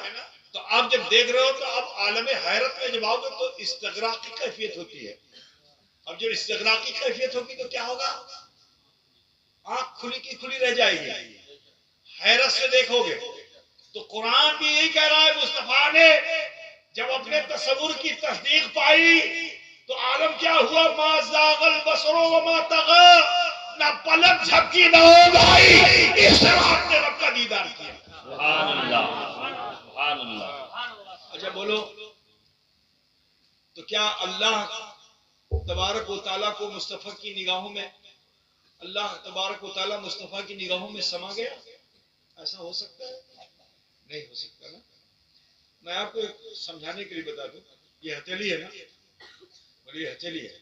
تو آپ جب دیکھ رہے ہو تو اب عالم حیرت میں جب آؤ گے تو استغراق کی کیفیت ہوتی ہے. اب جب استغراق کی کیفیت ہوگی تو کیا ہوگا؟ آنکھ کھلی کی کھلی رہ جائے گی، حیرت سے دیکھو گے. تو قرآن بھی یہی کہہ رہا ہے، مصطفیٰ نے جب اپنے تصور کی تصدیق پائی تو عالم کیا ہوا؟ ما زاغ البصر وما طغى. نہ پلک جھپکی نہ ہو گئی. اس طرح آپ نے رب کا دیدار کیا. سبحان اللہ، سبحان اللہ. اچھا بولو، تو کیا اللہ تبارک و تعالیٰ کو مصطفیٰ کی نگاہوں میں، اللہ تبارک و تعالیٰ مصطفیٰ کی نگاہوں میں سما گیا؟ ایسا ہو سکتا ہے؟ نہیں ہو سکتا نا. میں آپ کو سمجھانے کے لیے بتا دوں، یہ ہتھیلی ہے نا، بولیے یہ ہتھیلی ہے.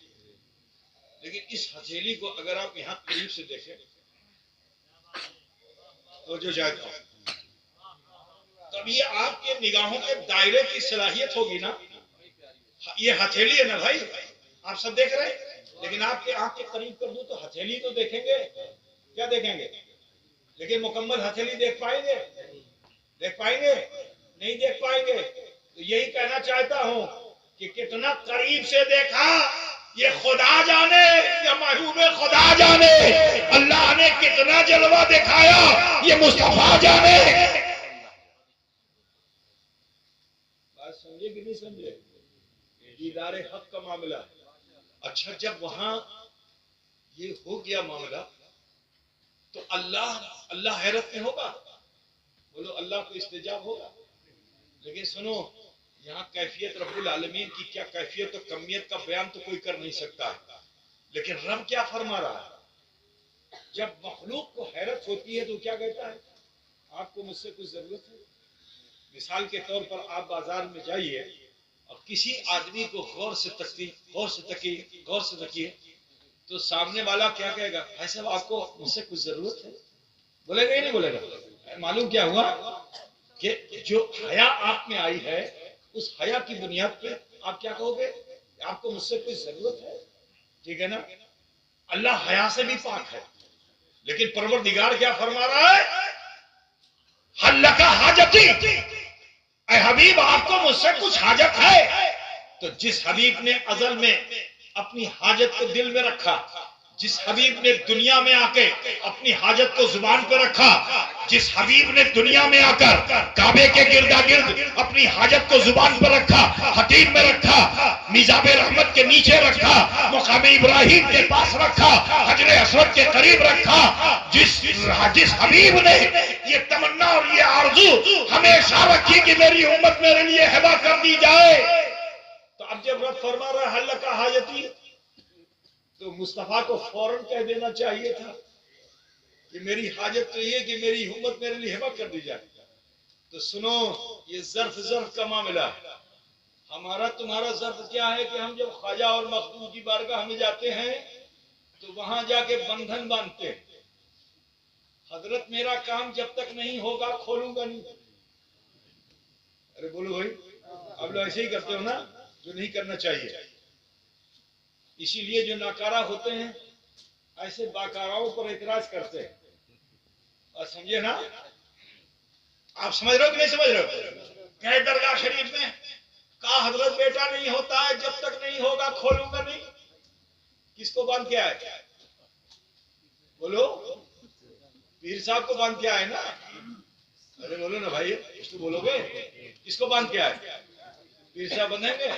لیکن اس ہتھیلی کو اگر آپ یہاں قریب سے دیکھیں تو جو جاتا ہوں تب یہ آپ کے نگاہوں کے دائرے کی صلاحیت ہوگی نا. یہ ہتھیلی ہے نا بھائی، آپ سب دیکھ رہے ہیں. لیکن آپ کے آنکھ کے قریب کر دوں تو ہتھیلی تو دیکھیں گے. کیا دیکھیں گے؟ لیکن مکمل ہتھیلی دیکھ پائیں گے؟ دیکھ پائیں گے؟ نہیں دیکھ پائیں گے. تو یہی کہنا چاہتا ہوں کہ کتنا قریب سے دیکھا یہ خدا جانے یا محبوب خدا جانے. اللہ نے کتنا جلوہ دکھایا یہ مصطفیٰ جانے. بات سمجھے کہ نہیں سمجھے؟ دیدار حق کا معاملہ. اچھا جب وہاں یہ ہو گیا معاملہ تو اللہ حیرت میں ہوگا. بولو اللہ کو استجاب ہوگا. لیکن سنو، یہاں کیفیت رب العالمین کی کیا کیفیت و کمیت کا بیان تو کوئی کر نہیں سکتا ہے. لیکن رب کیا فرما رہا ہے؟ جب مخلوق کو حیرت ہوتی ہے تو کیا کہتا ہے؟ آپ کو مجھ سے کچھ ضرورت ہے؟ مثال کے طور پر آپ بازار میں جائیے اور کسی آدمی کو غور سے تکیے تو سامنے والا کیا کہے گا؟ بھائی صاحب آپ کو مجھ سے کچھ ضرورت ہے؟ بولے گا ہی نہیں بولے گا. معلوم کیا ہوا کہ جو حیا آپ میں آئی ہے اس حیا کی بنیاد پہ آپ کیا کہو گے؟ آپ کو مجھ سے کوئی ضرورت ہے؟ ٹھیک ہے نا؟ اللہ حیا سے بھی پاک ہے، لیکن پروردگار کیا فرما رہا ہے؟ حل لک حاجتی، اے حبیب آپ کو مجھ سے کچھ حاجت ہے؟ تو جس حبیب نے ازل میں اپنی حاجت کو دل میں رکھا، جس حبیب نے دنیا میں آ کے اپنی حاجت کو زبان پہ رکھا، جس حبیب نے دنیا میں آ کر کعبے کے گردا گرد اپنی حاجت کو زبان پر رکھا، حتیم میں رکھا، میزاب رحمت کے نیچے رکھا، مقام ابراہیم کے پاس رکھا، حجر اسود کے قریب رکھا، جس حبیب نے یہ تمنا اور یہ آرزو ہمیشہ رکھی کہ میری امت میرے لیے ہبہ کر دی جائے، تو اب جب رب فرما رہا ہے حل لک حاجتی، تو مصطفیٰ کو فوراً کہہ دینا چاہیے تھا کہ میری حاجت تو یہ کہ میری امت میرے لیے ہبہ کر دی جائے۔ تو سنو، یہ ظرف کا معاملہ ہے۔ ہمارا تمہارا ظرف کیا ہے کہ ہم جب خواجہ اور مخدوم کی بارگاہ میں جاتے ہیں تو وہاں جا کے بندھن باندھتے ہیں، حضرت میرا کام جب تک نہیں ہوگا کھولوں گا نہیں۔ ارے بولو بھائی، اب لوگ ایسے ہی کرتے ہو نا جو نہیں کرنا چاہیے۔ اسی لیے جو ناکارہ ہوتے ہیں ایسے باکاراؤں پر اعتراض کرتے ہیں، اور سمجھے نا؟ آپ سمجھ رہے ہو کہ نہیں سمجھ رہے ہو؟ کہ درگاہ شریف میں کہا حضرت بیٹا نہیں ہوتا ہے، جب تک نہیں ہوگا کھولوں گا نہیں۔ کس کو باندھ کے آئے؟ بولو، پیر صاحب کو باندھ کے آئے نا؟ ارے بولو نا بھائی، کچھ تو بولو گے۔ کس کو باندھ کے آئے؟ پیر صاحب بندھیں گے؟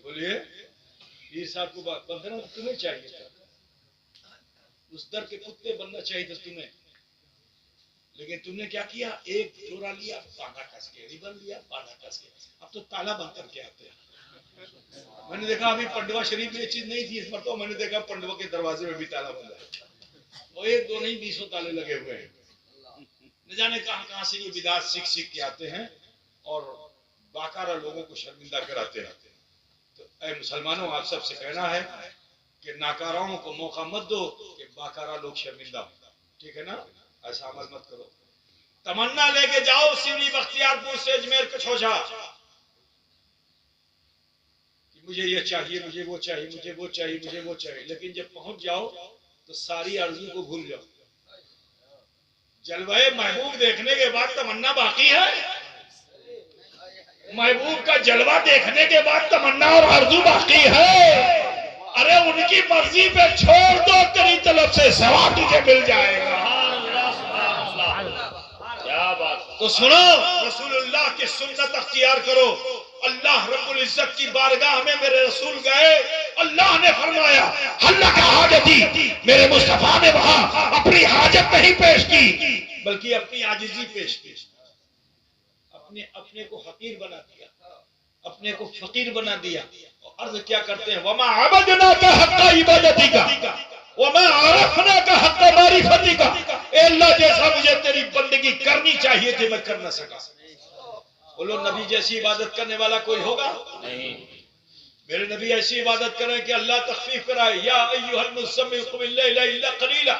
بولیے، پیر صاحب کو بندھنا تو تمہیں چاہیے تھا، اس در کے کتے بننا چاہیے تھا تمہیں، لیکن تم نے کیا کیا؟ ایک جوڑا لیا، باندھا کس کے، ریبن لیا، باندھا کس کے، اب تو تالا بند کر کے آتے ہیں۔ میں نے دیکھا ابھی پنڈوا شریف میں یہ چیز نہیں تھی، اس مرتبہ میں نے دیکھا پنڈوا کے دروازے میں بھی تالا بندھا ہے، اور ایک دو نہیں 20 تالے لگے ہوئے ہیں۔ نہ جانے کہاں سے یہ بدعات سیکھ کے آتے ہیں اور باکارہ لوگوں کو شرمندہ کراتے رہتے ہیں۔ تو اے مسلمانوں، آپ سب سے کہنا ہے کہ ناکاراؤں کو موقع مت دو کہ باکارہ لوگ شرمندہ ہوں، ٹھیک ہے نا؟ ایسا عمل مت کرو۔ تمنا لے کے جاؤ سیوری بختیار پور سے اجمیر کچھوجا کہ مجھے یہ چاہیے، مجھے وہ چاہیے، مجھے وہ چاہیے، مجھے وہ چاہیے، لیکن جب پہنچ جاؤ تو ساری آرزو کو بھول جاؤ۔ جلوہ محبوب دیکھنے کے بعد تمنا باقی ہے؟ محبوب کا جلوہ دیکھنے کے بعد تمنا اور آرزو باقی ہے؟ ارے ان کی مرضی پہ چھوڑ دو، تیری طرف سے ثواب تجھے مل جائے گا۔ تو سنو، رسول اللہ کی سنت اختیار کرو۔ اللہ رب العزت کی بارگاہ میں میرے رسول گئے، اللہ نے فرمایا حل لک حاجتی، میرے مصطفیٰ نے وہاں اپنی حاجت نہیں پیش کی بلکہ اپنی عاجزی پیش کی، اپنے کو حقیر بنا دیا، اپنے کو فقیر بنا دیا، اور عرض کیا کرتے ہیں وما عبدناک حق عبادتک وما عرفناک حق معرفتک، اے اللہ جیسا مجھے تیری بندگی کرنی چاہیے تھی میں کر نہ سکا۔ بولو، نبی جیسی عبادت کرنے والا کوئی ہوگا؟ نہیں۔ میرے نبی ایسی عبادت کریں کہ اللہ تخفیف کرائے، یا ایھا المزمل قم اللیل الا قلیلا،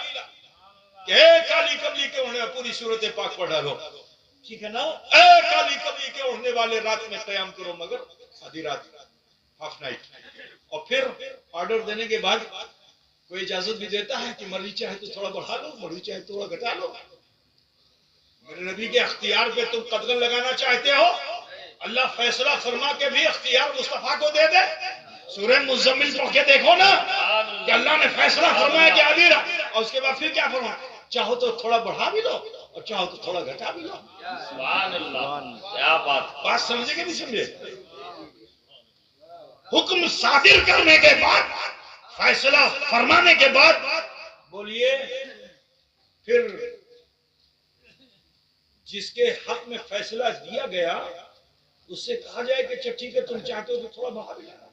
کہ اے کالی کملی کے اوڑھنے، پوری سورۃ پاک پڑھ ڈالو، ٹھیک ہے نا؟ اے کالی کملی کے اوڑھنے والے رات میں قیام کرو مگر آدھی رات، ہاف نائٹ۔ اور پھر آرڈر دینے کے بعد کوئی اجازت بھی دیتا ہے کہ مرضی چاہے تو تھوڑا بڑھا لو، مرضی چاہے تھوڑا گھٹا لو۔ میرے نبی کے اختیار پہ تم قدغن لگانا چاہتے ہو، اللہ فیصلہ فرما کے بھی اختیار مصطفیٰ کو دے دے۔ سورہ مزمل پڑھ کے دیکھو نا کہ اللہ نے فیصلہ فرمایا کہ آدھی رات، اور اس کے بعد پھر کیا فرمایا؟ چاہو تو تھوڑا بڑھا بھی لو اور چاہو تو تھوڑا گھٹا بھی لو۔ سبحان اللہ، کیا بات سمجھے کہ نہیں سمجھے؟ حکم صادر کرنے کے بعد، فیصلہ فرمانے کے بعد بولیے، پھر جس کے حق میں فیصلہ دیا گیا اس سے کہا جائے کہ ٹھیک ہے تم چاہتے ہو تو تھوڑا بڑھا بھی لینا،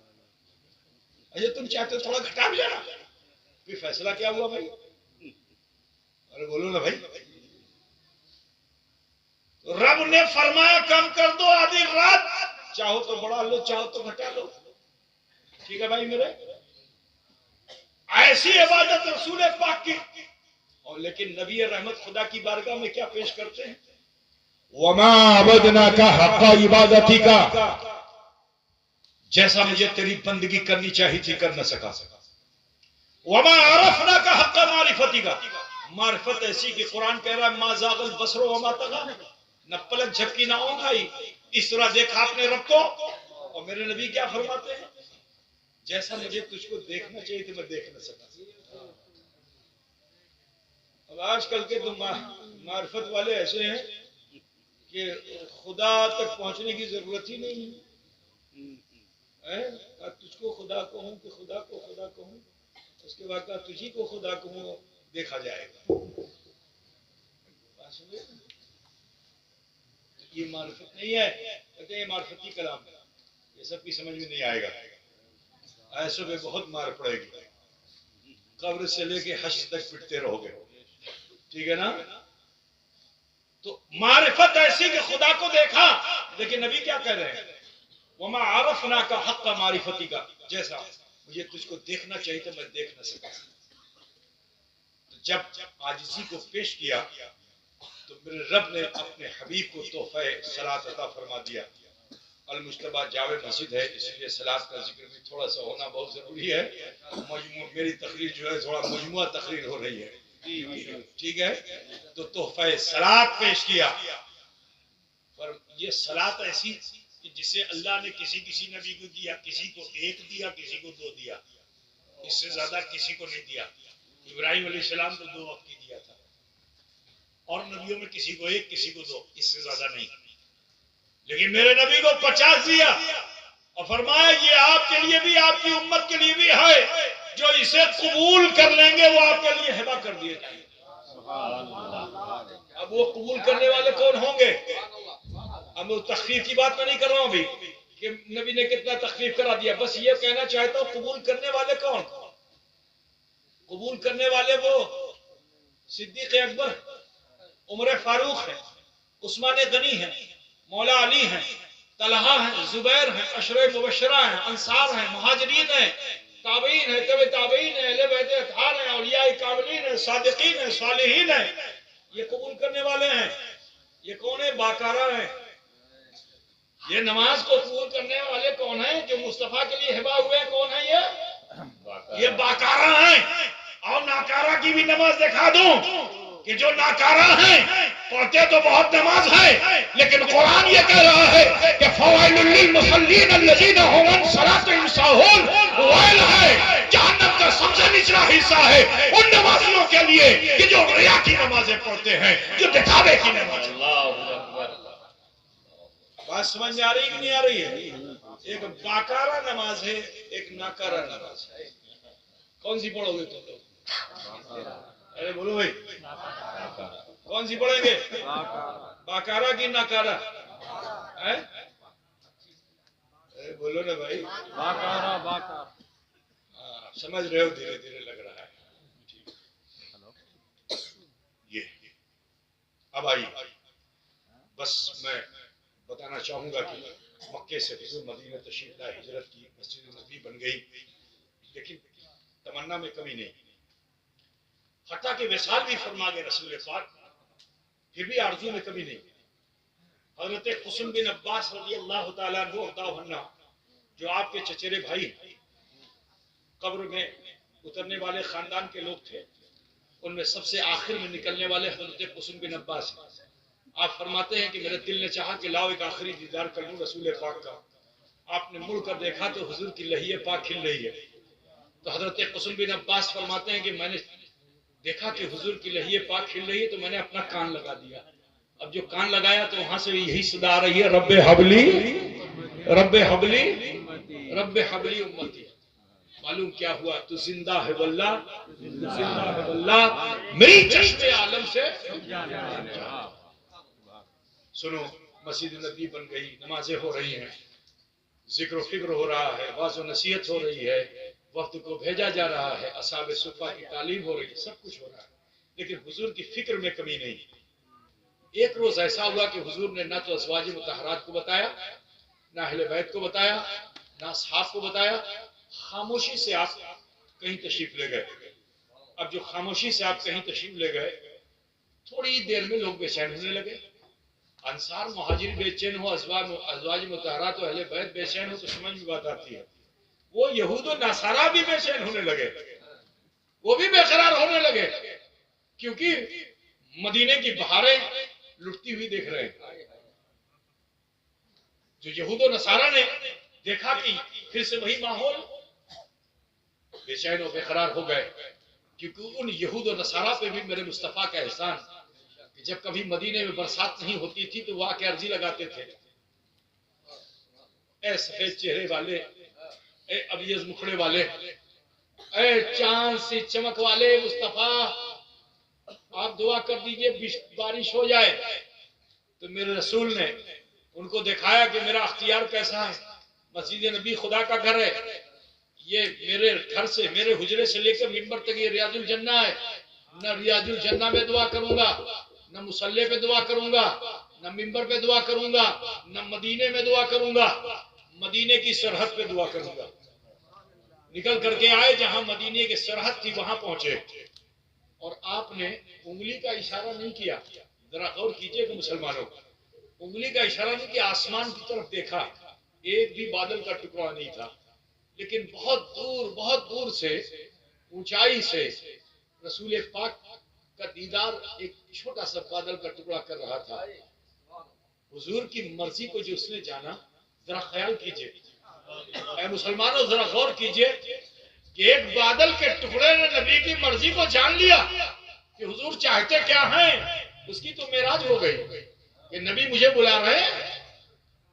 اچھا تم چاہتے ہو تھوڑا گھٹا بھی لینا، پھر فیصلہ کیا ہوا بھائی؟ ارے بولو نا بھائی۔ رب نے فرمایا کم کر دو آدھی رات، چاہو تو بڑھا لو چاہو تو گھٹا لو، ٹھیک ہے بھائی میرے؟ ایسی عبادت رسول پاک کی، اور لیکن نبی رحمت خدا کی بارگاہ میں کیا پیش کرتے ہیں؟ وما عبدناک حق عبادتک، جیسا مجھے تیری بندگی کرنی چاہیے تھی کر نہ سکا. وما عرفناک حق معرفتک، معرفت ایسی کہ قرآن کہہ رہا ہے ما زاغ البصر وما طغى، نہ پلک جھپکی نہ اونگ آئی، اس طرح دیکھا اپنے رب کو. اور میرے نبی کیا فرماتے ہیں؟ جیسا مجھے تجھ کو دیکھنا چاہیے تھا میں دیکھ نہ سکا. اب آج کل کے تو معرفت والے ایسے ہیں کہ خدا تک پہنچنے کی ضرورت ہی نہیں ہے. تجھ کو خدا کہوں کہ خدا کو خدا کہوں، اس کے بعد تجھی کو خدا کہوں، دیکھا جائے گا. یہ معرفت نہیں ہے. کہتے ہیں یہ معرفتی کلام ہے، یہ سب کی سمجھ میں نہیں آئے گا. ایسوں پہ بہت مار پڑے گی، قبر سے لے کے حشر تک پٹتے رہو گے. ٹھیک ہے نا؟ تو معرفت ایسی کہ خدا کو دیکھا. لیکن نبی کیا کہہ رہے ہیں؟ وما عرفناک حق معرفتک، جیسا مجھے تجھ کو دیکھنا چاہیے تھا میں دیکھ نہ سکا. تو جب عاجزی کو پیش کیا تو میرے رب نے اپنے حبیب کو تحفہ صلاۃ عطا فرما دیا. المجتبیٰ جامع مسجد ہے، اس لیے صلاۃ کا ذکر بھی تھوڑا سا ہونا بہت ضروری ہے. میری تقریر جو ہے تھوڑا مجموعہ تقریر ہو رہی ہے. ٹھیک ہے؟ تو تحفہ صلاۃ پیش کیا. پر یہ صلاۃ ایسی کہ جسے اللہ نے کسی نبی کو دیا، کسی کو ایک دیا، کسی کو دو دیا، اس سے زیادہ کسی کو نہیں دیا. ابراہیم علیہ السلام کو 2 وقت کی دیا تھا، اور نبیوں میں کسی کو ایک، کسی کو 2، اس سے زیادہ نہیں. لیکن میرے نبی کو 50 دیا اور فرمایا یہ آپ کے لیے بھی، آپ کی امت کے لیے بھی ہے، جو اسے قبول کر لیں گے وہ آپ کے لیے ہبہ کر دیے جائیں گے. اب وہ قبول کرنے والے کون ہوں گے؟ اب وہ تخفیف کی بات میں نہیں کر رہا ہوں ابھی کہ نبی نے کتنا تخفیف کرا دیا. بس یہ کہنا چاہتا ہوں قبول کرنے والے کون؟ قبول کرنے والے وہ صدیق اکبر، عمر فاروق ہیں، عثمان غنی ہیں، مولا علی ہیں، طلحہ ہیں، زبیر ہیں، عشرہ مبشرہ ہیں، انصار ہیں، مہاجرین ہیں، تابعین ہیں، تبع تابعین ہیں، اہل بیت اطہار ہیں، اولیاء کاملین ہیں، صادقین ہیں، صالحین ہیں. یہ قبول کرنے والے ہیں. یہ کون ہے؟ باکارہ ہیں. یہ نماز کو قبول کرنے والے کون ہیں؟ جو مصطفیٰ کے لیے ہبہ ہوئے کون ہیں؟ یہ باکارہ ہیں. اور ناکارہ کی بھی نماز دکھا دوں کہ جو ناکارہ ہیں پڑھتے تو بہت نماز ہے، لیکن قرآن یہ کہہ رہا ہے کہ فوائل للمصلین الذین هم عن صلاتهم ساہون. ویل ہے، جہنم کا سب سے نچلا حصہ ہے ان نمازیوں کے لیے کہ جو ریا کی نمازیں پڑھتے ہیں، جو دکھاوے کی نمازیں. بات سمجھ میں آ رہی کہ نہیں آ رہی ہے؟ ایک باکارہ نماز ہے، ایک ناکارہ نماز ہے. کون سی پڑھو گے تم لوگ؟ ارے بولو بھائی، کون سی پڑھیں گے؟ باکارہ کی ناکارہ؟ بولو نا بھائی. سمجھ رہے ہو؟ دھیرے دھیرے لگ رہا ہے. یہ اب آئیے، بس میں بتانا چاہوں گا کہ مکے سے حضور مدینہ تشریف لائے، ہجرت کی، مسجد نبوی بن گئی، لیکن تمنا میں کمی نہیں. حتیٰ کہ وصال بھی فرما گئے رسول پاک، پھر بھی آرزو میں کمی نہیں. حضرت قسم بن عباس رضی اللہ تعالیٰ عنہ، جو آپ کے چچیرے بھائی ہیں، قبر میں اترنے والے خاندان کے لوگ تھے، ان میں سب سے آخر میں نکلنے والے حضرت قسم بن عباس ہیں. آپ فرماتے ہیں کہ میرے دل نے چاہا کہ لاؤ ایک آخری دیدار کر لوں رسول پاک کا. آپ نے مڑ کر دیکھا تو حضور کی لحیہ پاک کھل رہی ہے. تو حضرت قسم بن عباس فرماتے ہیں کہ میں نے دیکھا کہ حضور کی لحیہ پاک کھل رہی ہے تو میں نے اپنا کان لگا دیا. اب جو کان لگایا تو وہاں سے یہی صدا آ رہی ہے، رب حبلی رب حبلی رب حبلی امتی. معلوم کیا ہوا؟ تو زندہ ہے واللہ، زندہ ہے واللہ، میری چشم عالم سے. سنو، مسجد نبی بن گئی، نمازیں ہو رہی ہیں، ذکر و فکر ہو رہا ہے، واعظ و نصیحت ہو رہی ہے، وقت کو بھیجا جا رہا ہے، اصحاب صفہ کی تعلیم ہو رہی ہے، سب کچھ ہو رہا ہے، لیکن حضور کی فکر میں کمی نہیں. ایک روز ایسا ہوا کہ حضور نے نہ تو ازواج مطہرات کو بتایا، نہ اہل بیت کو بتایا، نہ اصحاب کو بتایا. خاموشی سے آپ کہیں تشریف لے گئے. اب جو خاموشی سے آپ کہیں تشریف لے گئے، تھوڑی دیر میں لوگ بے چین ہونے لگے. انصار مہاجر بے چین ہو، ازواج مطہرات و اہل بیت بے چین ہو تو سمجھ میں بات آتی ہے. وہ یہود و نصارہ بھی بے چین ہونے لگے، وہ بھی بے قرار ہونے لگے، کیونکہ مدینے کی بہاریں لٹتی ہوئی دیکھ رہے ہیں. جو یہود و نصارہ نے دیکھا کہ پھر سے وہی ماحول، بے چین و بے قرار ہو گئے، کیونکہ ان یہود و نصارہ پہ بھی میرے مصطفیٰ کا احسان کہ جب کبھی مدینے میں برسات نہیں ہوتی تھی تو وہ آ کے عرضی لگاتے تھے، اے سفید چہرے والے، اے ابیض مکھڑے والے، اے چاند سے چمک والے مصطفیٰ، آپ دعا کر دیجئے بارش ہو جائے. تو میرے رسول نے ان کو دکھایا کہ میرا اختیار کیسا ہے. مسجد نبی خدا کا گھر ہے، یہ میرے گھر سے، میرے حجرے سے لے کر منبر تک یہ ریاض الجنہ ہے. نہ ریاض الجنہ میں دعا کروں گا، نہ مصلی پہ دعا کروں گا، نہ منبر پہ دعا کروں گا، نہ مدینے میں دعا کروں گا، مدینے کی سرحد پہ دعا کروں گا. نکل کر کے آئے، جہاں مدینے کی سرحد تھی وہاں پہنچے، اور آپ نے انگلی کا اشارہ نہیں کیا. ذرا غور کیجئے کہ مسلمانوں، انگلی کا اشارہ نہیں کیا، آسمان کی طرف دیکھا، ایک بھی بادل کا ٹکڑا نہیں تھا. لیکن بہت دور سے، اونچائی سے رسول پاک کا دیدار ایک چھوٹا سا بادل کا ٹکڑا کر رہا تھا. حضور کی مرضی کو جو اس نے جانا، ذرا خیال کیجئے اے مسلمانوں، ذرا غور کیجئے کہ ایک بادل کے ٹکڑے نے نبی کی مرضی کو جان لیا کہ حضور چاہتے کیا ہیں. اس کی تو معراج ہو گئی کہ نبی مجھے بلا رہے ہیں.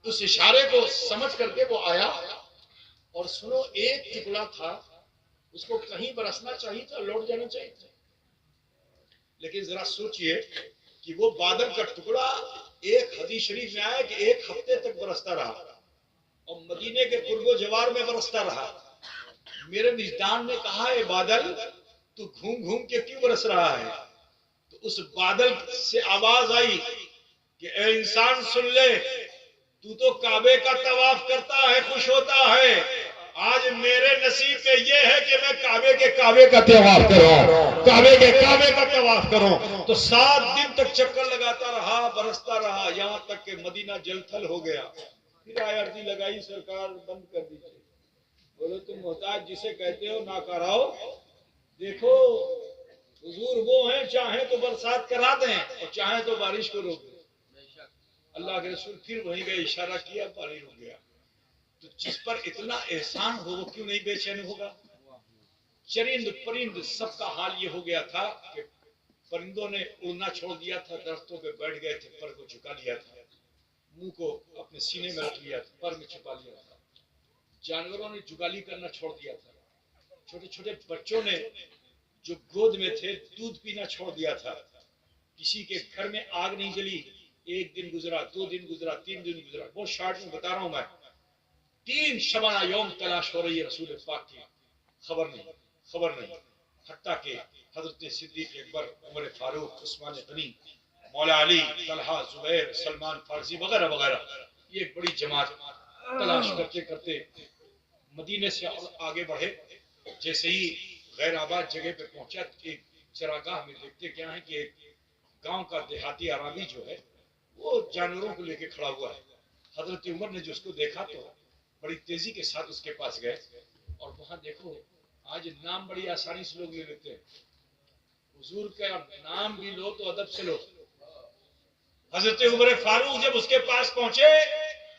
اس اشارے کو سمجھ کر کے وہ آیا، اور سنو، ایک ٹکڑا تھا، اس کو کہیں برسنا چاہیے تھا، لوٹ جانا چاہیے تھا. لیکن ذرا سوچئے کہ وہ بادل کا ٹکڑا، ایک حدیث شریف میں آیا کہ ایک ہفتے تک برستا رہا، اور مدینے کے قرب و جوار میں برستا رہا. میرے وجدان نے کہا، اے بادل تو گھوم گھوم کے کیوں برس رہا ہے؟ تو اس بادل سے آواز آئی کہ اے انسان سن لے، تو تو کعبے کا طواف کرتا ہے، خوش ہوتا ہے. آج میرے نصیب میں یہ ہے کہ میں کعبے کا طواف کروں، کعبے کا طواف کروں. تو 7 دن تک چکر لگاتا رہا، برستا رہا، یہاں تک کہ مدینہ جل تھل ہو گیا. پھر آئے عرضی لگائی، سرکار بند کر دیجیے. بولے تم محتاج جسے کہتے ہو ناکارہ، دیکھو حضور وہ ہیں، چاہیں تو برسات کرا دیں اور چاہیں تو بارش کو روک دیں. اللہ کے رسول پھر وہیں گئے، اشارہ کیا، پانی ہو گیا. تو جس پر اتنا احسان ہو وہ کیوں نہیں بے چین ہوگا؟ چرند پرند سب کا حال یہ ہو گیا تھا کہ پرندوں نے اڑنا چھوڑ دیا تھا، درختوں پہ بیٹھ گئے تھے، پر کو جھکا لیا تھا، منہ کو اپنے سینے میں رکھ لیا تھا، پر میں چھپا لیا تھا. جانوروں نے جگالی کرنا چھوڑ دیا تھا. چھوٹے چھوٹے بچوں نے جو گود میں تھے دودھ پینا چھوڑ دیا تھا. کسی کے گھر میں آگ نہیں جلی. 1 دن گزرا، 2 دن گزرا، 3 دن گزرا. بہت شارٹ میں بتا رہا ہوں میں. 3 شبانہ یوم تلاش ہو رہی ہے رسول پاک کی، خبر نہیں. حتیٰ کہ حضرت صدیق اکبر، عمر فاروق، عثمان غنی، مولا علی، طلحہ، زبیر، سلمان فارسی وغیرہ وغیرہ، یہ ایک بڑی جماعت تلاش کرتے کرتے مدینے سے آگے بڑھے. جیسے ہی غیر آباد جگہ پہ پہنچا، ایک چراگاہ میں دیکھتے کیا ہے کہ ایک گاؤں کا دیہاتی عربی جو ہے وہ جانوروں کو لے کے کھڑا ہوا ہے. حضرت عمر نے جو اس کو دیکھا تو بڑی تیزی کے ساتھ اس کے پاس گئے. اور وہاں دیکھو، آج نام بڑی آسانی سے لوگ لے لیتے ہیں. حضور کا نام بھی لو تو ادب سے لو. حضرت عمر فاروق جب اس کے پاس پہنچے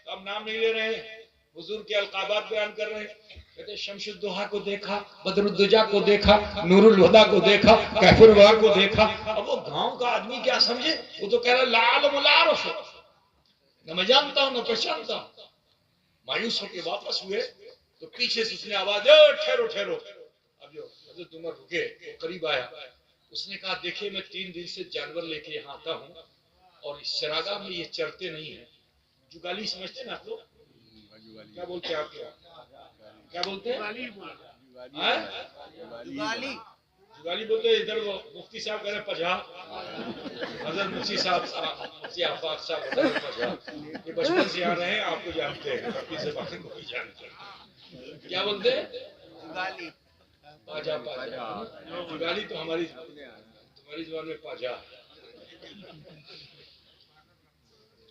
تو اب نام نہیں لے رہے ہیں، حضور کے القابات بیان کر رہے ہیں. کہتے شمس الدحا کو دیکھا، بدر الدجا کو دیکھا، نور الہدا کو دیکھا، کیف الوا کو دیکھا. اب وہ گاؤں کا آدمی کیا سمجھے؟ وہ تو کہہ رہا لا علم لا عرف، نہ میں جانتا ہوں نہ پہچانتا ہوں. مایوس ہو کے واپس ہوئے تو پیچھے سے اس نے آواز، ٹھہرو ٹھہرو. اب جو حضرت عمر رکے، قریب آیا، اس نے کہا دیکھیں میں 3 دن سے جانور لے کے یہاں آتا ہوں اور اس چراگاہ میں یہ چرتے نہیں ہیں. جگالی سمجھتے نا آپ لوگ؟ کیا بولتے ہیں آپ لوگ؟ کیا بولتے ہیں؟ جگالی بولتے ہیں. ادھر وہ مفتی صاحب کہہ رہے ہیں پجا، حضرت مفتی صاحب، مفتی آفاق صاحب پجا. یہ بچپن سے آ رہے ہیں، آپ کو جانتے ہیں، اپنی زبان کو بھی جانتے ہیں. کیا بولتے ہیں؟ جگالی، پاجا. جگالی تو تمہاری زبان میں پاجا.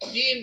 3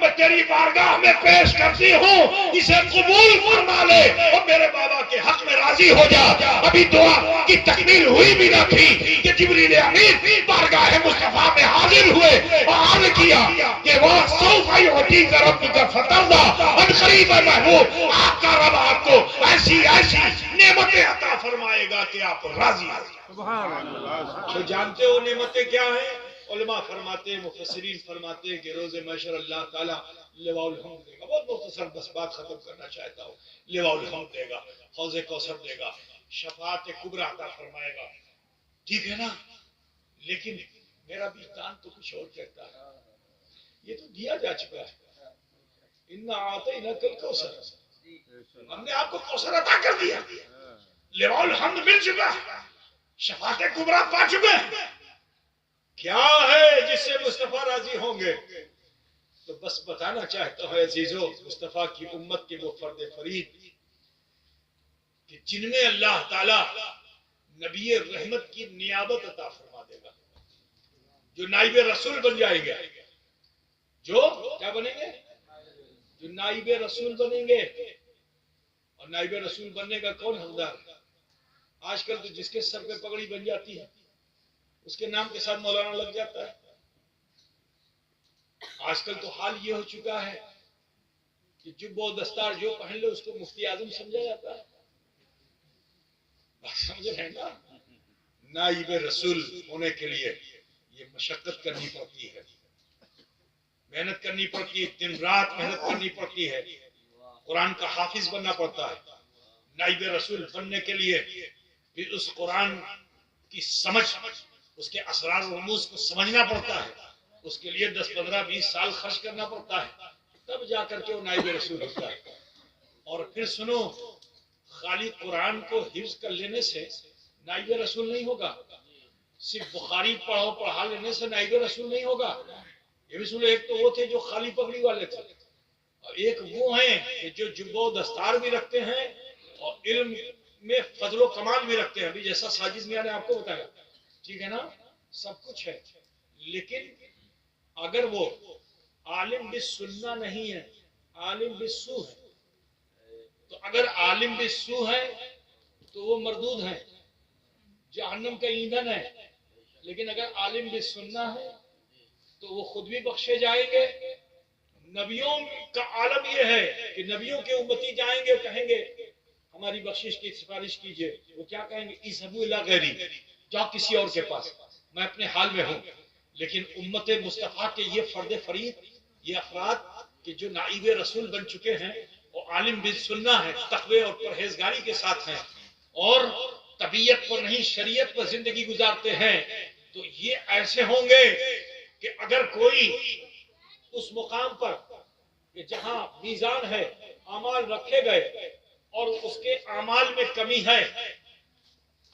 میں تیری بارگاہ میں پیش کرتی ہوں، اسے قبول فرما لے اور میرے بابا کے حق میں راضی ہو جا۔ ابھی دعا کی تکمیل ہوئی بھی نہ تھی کہ جبریل امین بارگاہ مصطفیٰ میں حاضر ہوئے اور عرض کیا کہ وہ سوف یعطیک ربک فترضی، ان قریب ہے محبوب، آپ کا رب آپ کو ایسی نعمتیں عطا فرمائے گا کہ آپ راضی ہو جائیں۔ تو جانتے ہو نعمتیں کیا ہیں؟ علماء فرماتے ہیں، مفسرین فرماتے ہیں کہ روز محشر اللہ تعالیٰ لواء الحمد دے گا۔ بہت مختصر بس بات ختم کرنا چاہتا ہوں۔ لواء الحمد دے گا، حوض کوثر دے گا، شفاعت کبریٰ عطا فرمائے گا، ٹھیک ہے نا؟ لیکن میرا بھی کان تو کچھ اور کہتا ہے، یہ تو دیا جا چکا ہے۔ اِنَّا أَعْطَيْنَاكَ الْكَوْثَرَ، ہم نے آپ کو کوثر عطا کر دیا، لواء الحمد مل چکا ہے، شفاعت کبریٰ پا چکے ہیں۔ کیا ہے جس سے مصطفیٰ راضی ہوں گے؟ تو بس بتانا چاہتا ہوں عزیزو، مصطفیٰ کی امت کے وہ فرد فرید کہ جن میں اللہ تعالیٰ نبی رحمت کی نیابت عطا فرما دے گا، جو نائب رسول بن جائیں گے، جو کیا بنیں گے؟ جو نائب رسول بنیں گے۔ اور نائب رسول بننے کا کون حقدار ہے؟ آج کل تو جس کے سر پہ پگڑی بن جاتی ہے اس کے نام کے ساتھ مولانا لگ جاتا ہے۔ آج کل تو حال یہ ہو چکا ہے کہ جب و دستار جو پہن لے اس کو مفتی اعظم سمجھا جاتا ہے۔ بات سمجھ رہے ہیں نا؟ نائب رسول ہونے کے لیے یہ مشقت کرنی پڑتی ہے، محنت کرنی پڑتی ہے، دن رات محنت کرنی پڑتی ہے، قرآن کا حافظ بننا پڑتا ہے۔ نائب رسول بننے کے لیے پھر اس قرآن کی سمجھ، اس کے اسرار و رموز کو سمجھنا پڑتا ہے، اس کے لیے 10 15 20 سال خرچ کرنا پڑتا ہے، تب جا کر کے وہ نائب رسول ہوتا ہے۔ اور پھر سنو، خالی قرآن کو حفظ کر لینے سے نائب رسول نہیں ہوگا، صرف بخاری پڑھا لینے سے نائب رسول نہیں ہوگا۔ یہ بھی سنو، ایک تو وہ تھے جو خالی پگڑی والے تھے، اور ایک وہ ہیں کہ جو جبہ و دستار بھی رکھتے ہیں اور علم میں فضل و کمال بھی رکھتے ہیں، ابھی جیسا ساجد میاں نے آپ کو بتایا، ٹھیک ہے نا؟ سب کچھ ہے، لیکن اگر وہ عالم بالسنہ نہیں ہے، عالم بالسو ہے، تو اگر عالم بالسو ہے تو وہ مردود ہے، جہنم کا ایندھن ہے۔ لیکن اگر عالم بالسنہ ہے تو وہ خود بھی بخشے جائیں گے۔ نبیوں کا عالم یہ ہے کہ نبیوں کے امتی جائیں گے، کہیں گے ہماری بخشش کی سفارش کیجئے، وہ کیا کہیں گے؟ اذهبوا الی غیری، جاؤ کسی اور کے پاس، میں اپنے حال میں ہوں۔ لیکن امت مصطفیٰ کے یہ فرد فرید، یہ افراد کہ جو نائب رسول بن چکے ہیں، وہ عالم بالسنہ ہے، تقوی اور پرہیزگاری کے ساتھ ہیں، اور طبیعت پر نہیں شریعت پر زندگی گزارتے ہیں، تو یہ ایسے ہوں گے کہ اگر کوئی اس مقام پر کہ جہاں میزان ہے، اعمال رکھے گئے اور اس کے اعمال میں کمی ہے،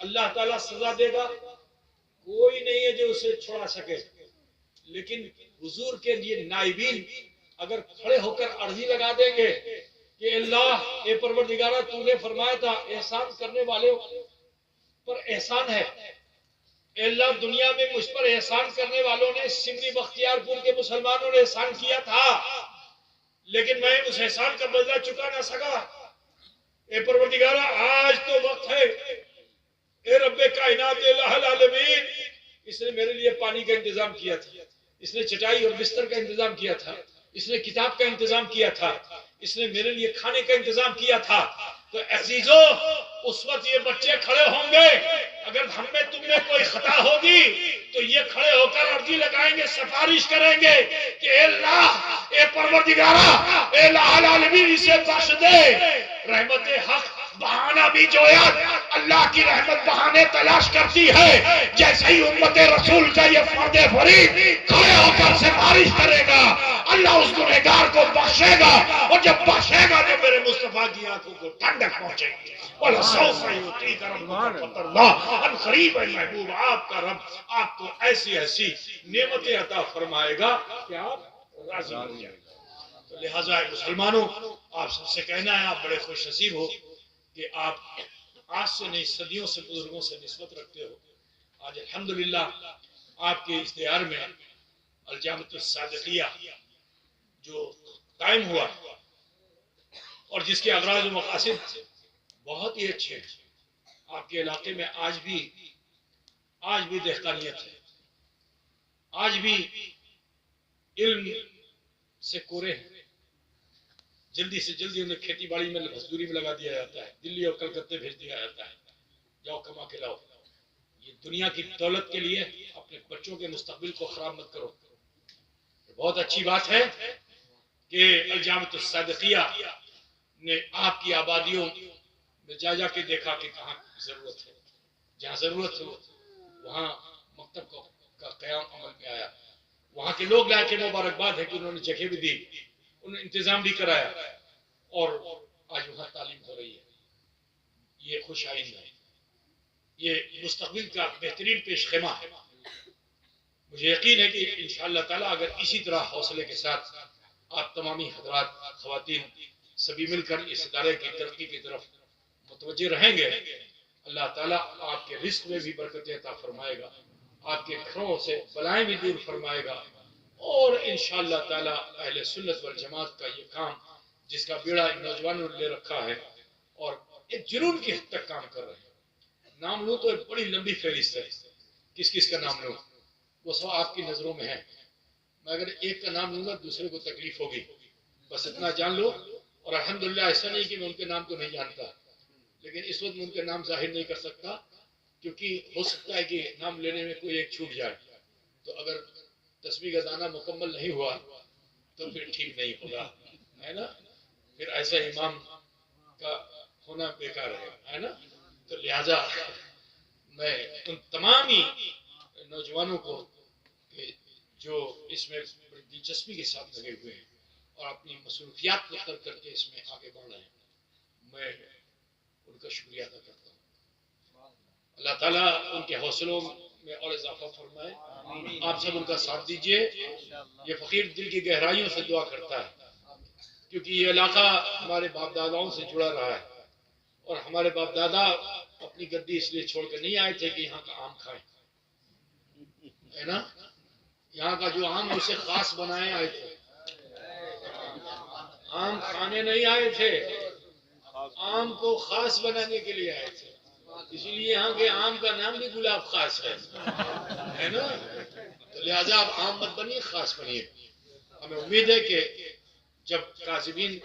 اللہ تعالیٰ سزا دے گا، کوئی نہیں ہے جو اسے چھوڑا سکے۔ لیکن حضور کے لیے نائبین اگر کھڑے ہو کر عرضی لگا دیں گے کہ اللہ اے پروردگارہ، تو نے فرمایا تھا احسان کرنے والے پر احسان ہے، اے اللہ دنیا میں مجھ پر احسان کرنے والوں نے، سمری بختیار پور کے مسلمانوں نے احسان کیا تھا، لیکن میں اس احسان کا بدلہ چکا نہ سکا، اے پروردگارہ آج تو وقت ہے، اے رب کائنات الہ العالمین، اس نے میرے لیے پانی کا انتظام کیا تھا، اس نے چٹائی اور بستر کا انتظام کیا تھا، اس نے کتاب کا انتظام کیا تھا، اس نے میرے لیے کھانے کا انتظام کیا تھا۔ تو عزیزو، اس وقت یہ بچے کھڑے ہوں گے، اگر ہم میں تم میں کوئی خطا ہوگی تو یہ کھڑے ہو کر عرضی لگائیں گے، سفارش کریں گے کہ اے اللہ، اے پروردگارہ، اے الہ العالمین اسے بخش دے۔ رحمت حق بہانہ بھی جویا، اللہ کی رحمت بہانے تلاش کرتی ہے، جیسے ہی امت رسول کا یہ فرد فرید کھڑے ہو کر سفارش کرے گا، اللہ اس گنہگار کو بخشے گا، اور جب بخشے گا تو میرے مصطفیٰ کی آنکھوں کو ٹھنڈک پہنچے گی۔ وَلَسَوْفَ يُعْطِيكَ رَبُّكَ فَتَرْضَىٰ، ان قریب ہے محبوب، آپ کا رب آپ کو ایسی ایسی نعمتیں عطا فرمائے گا کہ آپ راضی ہو جائیں گے۔ تو لہٰذا مسلمانوں، آپ سب سے کہنا ہے، آپ بڑے خوش نصیب ہو کہ آپ آج سے نہیں صدیوں سے بزرگوں سے نسبت رکھتے ہو۔ آج الحمدللہ آپ کے اشتہار میں الجامعۃ الصادقیہ جو قائم ہوا اور جس کے اغراض و مقاصد بہت ہی اچھے ہیں. آپ کے علاقے میں آج بھی دہقانیت ہے، آج بھی علم سے کورے ہیں. جلدی سے جلدی انہیں کھیتی باڑی میں مزدوری میں لگا دیا جاتا ہے، دلی اور کلکتے بھیج دیا جاتا ہے، جاؤ کما کے لاؤ. یہ دنیا کی دولت کے لیے اپنے بچوں کے مستقبل کو خراب مت کرو. بہت اچھی بات ہے کہ الجامعۃ الصادقیہ نے آپ کی آبادیوں میں جا کے دیکھا کہ کہاں ضرورت ہے، جہاں ضرورت ہو وہاں مکتب کا قیام عمل میں آیا. وہاں کے لوگ لا کے مبارکباد ہے کہ انہوں نے جگہ بھی دی، انہوں نے انتظام بھی کرایا اور آج وہاں تعلیم ہو رہی ہے. یہ خوش آئند ہے، یہ مستقبل کا بہترین پیش خیمہ ہے. مجھے یقین ہے کہ انشاءاللہ تعالی اگر اسی طرح حوصلے کے ساتھ آپ تمامی حضرات خواتین سبھی مل کر اس ادارے کی ترقی کی طرف متوجہ رہیں گے، اللہ تعالیٰ آپ کے رزق میں بھی برکت عطا فرمائے گا، آپ کے گھروں سے بلائیں بھی دور فرمائے گا. اور انشاءاللہ تعالیٰ اہل سنت والجماعت کا یہ کام جس کا بیڑا ان نوجوانوں نے لے رکھا ہے اور ایک جنون کی حد تک کام کر رہے ہیں. نام لوں تو ایک بڑی لمبی فہرست ہے، کس کس کا نام لوں، وہ سب آپ کی نظروں میں ہے. میں اگر ایک کا نام لوں گا دوسرے کو تکلیف ہوگی، بس اتنا جان لو. اور الحمدللہ ایسا نہیں کہ میں ان کے نام کو نہیں جانتا، لیکن اس وقت میں ان کے نام ظاہر نہیں کر سکتا کیونکہ ہو سکتا ہے کہ نام لینے میں کوئی ایک چھوٹ جائے. تو اگر تسبیح کا دانہ مکمل نہیں ہوا تو پھر ٹھیک نہیں ہوگا، ہے نا. پھر ایسا امام کا ہونا بیکار ہے نا. تو لہذا میں ان تمام ہی نوجوانوں کو کہ جو اس میں بڑی دلچسپی کے ساتھ لگے ہوئے ہیں اور اپنی مصروفیات کو ترک کر کے اس میں آگے بڑھ رہے ہیں، میں ان کا شکریہ ادا کرتا ہوں. اللہ تعالیٰ ان کے حوصلوں میں اور اضافہ فرمائے. آپ سب ان کا ساتھ دیجئے. یہ فقیر دل کی گہرائیوں سے دعا کرتا ہے کیونکہ یہ علاقہ ہمارے باپ داداؤں سے جڑا رہا ہے اور ہمارے باپ دادا اپنی گدی اس لیے چھوڑ کے نہیں آئے تھے کہ یہاں کا آم کھائیں، ہے نا. یہاں کا جو آم اسے خاص بنائے آئے تھے، آم کھانے نہیں آئے تھے، آم کو خاص بنانے کے لیے آئے تھے. اسی لیے یہاں کے آم کا نام بھی گلاب خاص ہے نا. تو لہٰذا آپ آم مت بنیے، خاص بنیے. ہمیں امید ہے کہ جب کاذبین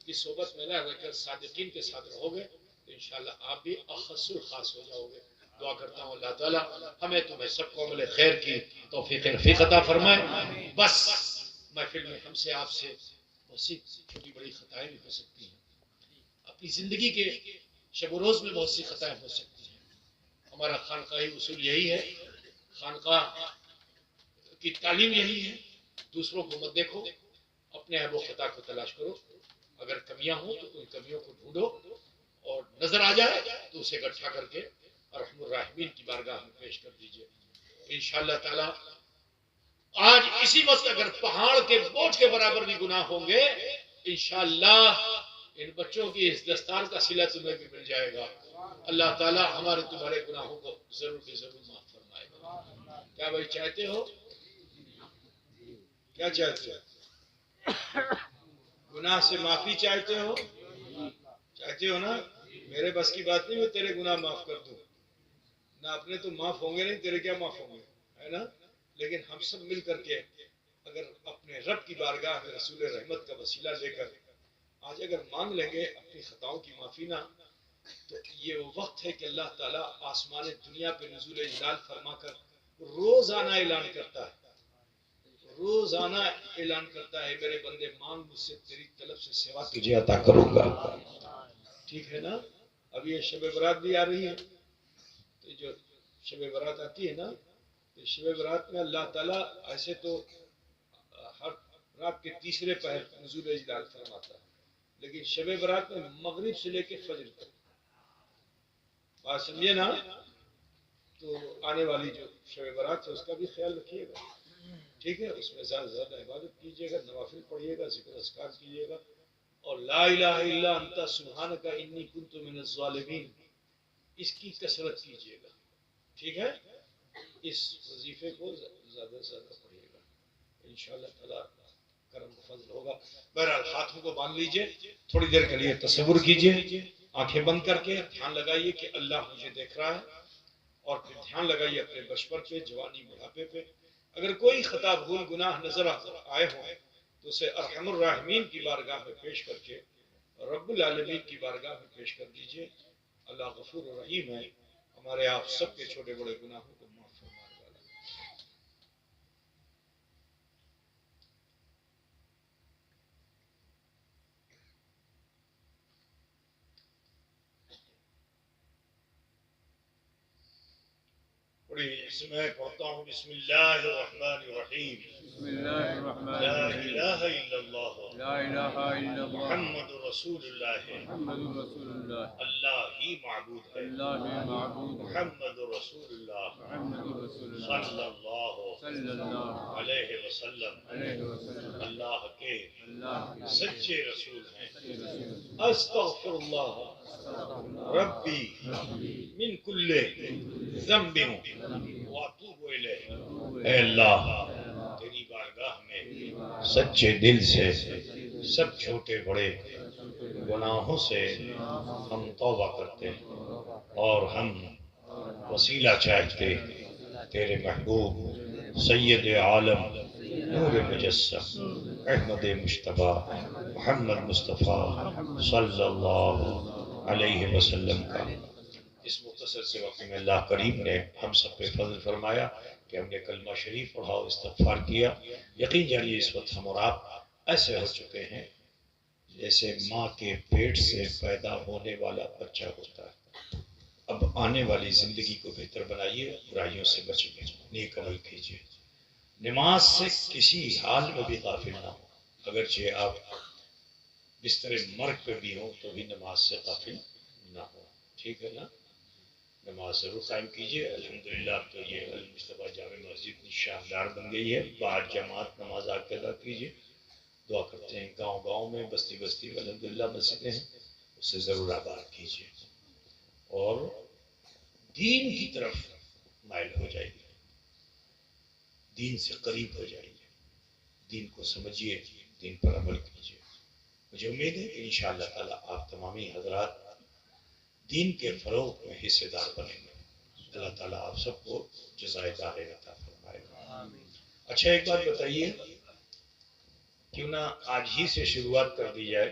کی صحبت میں رہ کر صادقین کے ساتھ رہو گے تو انشاءاللہ آپ بھی اخص الخاص ہو جاؤ گے. دعا کرتا ہوں اللہ تعالیٰ ہمیں تمہیں سب کو عمل خیر کی توفیق رفیق عطا فرمائے. بس محفل میں ہم سے آپ سے بہت سی چھوٹی بڑی خطائیں بھی ہو سکتی ہیں، اپنی زندگی کے شب و روز میں بہت سی خطائیں ہو سکتی ہیں. ہمارا خانقاہی اصول یہی ہے، خانقاہ کی تعلیم یہی ہے، دوسروں کو مت دیکھو، اپنے عیب و خطا کو تلاش کرو. اگر کمیاں ہوں تو ان کمیوں کو ڈھونڈو اور نظر آ جائے تو اسے اکٹھا کر کے ارحم الراحمین کی بارگاہ میں پیش کر دیجئے. انشاءاللہ تعالی آج اسی وقت اگر پہاڑ کے بوجھ کے برابر بھی گناہ ہوں گے، انشاءاللہ ان بچوں کی اس دستار کا صلہ تمہیں بھی مل جائے گا. اللہ تعالی ہمارے تمہارے گناہوں کو ضرور بھی ضرور معاف فرمائے گا. کیا بھائی چاہتے ہو؟ کیا چاہتے ہو؟ گناہ سے معافی چاہتے ہو؟ چاہتے ہو نا؟ میرے بس کی بات نہیں میں تیرے گناہ معاف کر دوں، نہ اپنے تو معاف ہوں گے نہیں، تیرے کیا معاف ہوں گے، ہے نا. لیکن ہم سب مل کر کے اگر اپنے رب کی بارگاہ میں رسول رحمت کا وسیلہ لے کر آج اگر مانگ لیں گے اپنی خطاؤں کی معافی نہ، تو یہ وہ وقت ہے کہ اللہ تعالیٰ آسمان دنیا پہ نزول جلال فرما کر روزانہ اعلان کرتا ہے، روزانہ اعلان کرتا ہے میرے بندے مانگ مجھ سے، تیری طلب سے سوا تجھے عطا کروں گا. ٹھیک ہے نا. اب یہ شب برات بھی آ رہی ہے، تو جو شب برات آتی ہے نا، تو شب برات میں اللہ تعالیٰ ایسے تو ہر رات کے تیسرے پہر نزول جلال فرماتا ہے، لیکن شب برات میں مغرب سے لے کے فجر تک. بات سمجھے نا. تو آنے والی جو شب برات ہے اس کا بھی خیال رکھیے گا، ٹھیک ہے. اس میں زیادہ سے زیادہ عبادت کیجیے گا، نوافل پڑھیے گا، ذکر اذکار کیجیے گا، اور لا الہ الا انت سبحانک انی کنت من الظالمین اس کی کثرت کیجیے گا. ٹھیک ہے. اس وظیفے کو زیادہ سے زیادہ پڑھیے گا. انشاءاللہ تعالی کرم و فضل ہوگا. بہرحال ہاتھوں کو باندھ لیجئے, تھوڑی دیر کے لیے تصور کیجئے, آنکھیں بند کر کے دھیان لگائیے کہ اللہ مجھے دیکھ رہا ہے, اور پھر دھیان لگائیے اپنے بچپن پہ, جوانی, بڑھاپے پہ. اگر کوئی خطا بھول گناہ نظر آئے ہوں تو اسے ارحم الراحمین کی بارگاہ میں پیش کر کے, رب العالمین کی بارگاہ میں پیش کر دیجئے. اللہ غفور و رحیم ہے, ہمارے آپ سب کے چھوٹے بڑے گناہوں کو معاف فرمائے والا. اس میں پڑھتا ہوں بسم اللہ الرحمن الرحیم. بسم اللہ الرحمن لا الرحیم. الہ الا اللہ لا الہ الا اللہ محمد رسول اللہ. محمد رسول اللہ. اللہ ہی معبود ہے. اللہ ہی معبود ہے. محمد رسول اللہ محمد رسول اللہ صلی اللہ صلی اللہ علیہ وسلم علیہ وسلم اللہ کے اللہ کے سچے رسول ہیں. سچے رسول. استغفر اللہ ربی من کل ذنب واتوب الیہ. اے اللہ تیری بارگاہ میں سچے دل سے سب چھوٹے بڑے گناہوں سے ہم توبہ کرتے ہیں, اور ہم وسیلہ چاہتے تیرے محبوب سید عالم نور مجسم احمد مشتبہ محمد مصطفیٰ صلی اللہ علیہ وسلم کا. اس مختصر سے وقت میں اللہ کریم نے ہم سب پہ فضل فرمایا کہ ہم نے کلمہ شریف پڑھا اور استغفار کیا. یقین جانیے اس وقت ہم اور آپ ایسے ہو چکے ہیں جیسے ماں کے پیٹ سے پیدا ہونے والا بچہ ہوتا ہے. اب آنے والی زندگی کو بہتر بنائیے, برائیوں سے بچیے, نیک عمل کیجیے, نماز سے کسی حال میں بھی غافل نہ ہو. اگرچہ آپ بستر مرگ پہ بھی ہوں تو بھی نماز سے غافل نہ ہو. ٹھیک ہے نا؟ نماز ضرور قائم کیجیے. الحمدللہ اب تو یہ المصطفیٰ جامع مسجد اتنی شاندار بن گئی ہے, باہر جماعت نماز آ کے ادا کیجیے. دعا کرتے ہیں گاؤں گاؤں میں, بستی بستی میں الحمدللہ مسجدیں ہیں, اسے ضرور آباد کیجیے اور دین کی طرف مائل ہو جائیے, دین سے قریب ہو جائیے, دین کو سمجھیے, دین پر عمل کیجیے. مجھے امید ہے کہ انشاءاللہ تعالی آپ تمامی حضرات دین کے فروغ میں حصے دار بنیں گے. اللہ تعالیٰ آپ سب کو جزائے دار عطا فرمائے گا. اچھا ایک بات بتائیے, کیوں نہ آج ہی سے شروعات کر دی جائے.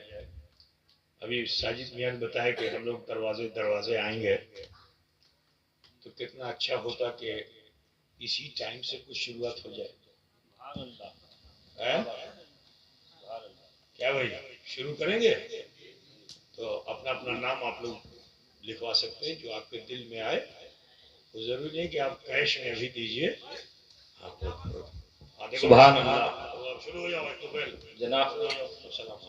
ابھی ساجد میاں نے بتایا کہ ہم لوگ دروازے آئیں گے, تو کتنا اچھا ہوتا کہ اسی ٹائم سے کچھ شروعات ہو جائے. کیا بھائی شروع کریں گے؟ تو اپنا اپنا نام آپ لوگ لکھوا سکتے ہیں جو آپ کے دل میں آئے. وہ ضروری نہیں کہ آپ کیش میں بھی دیجئے. سبحان اللہ. شروع ہو جاؤ. جناب السلام.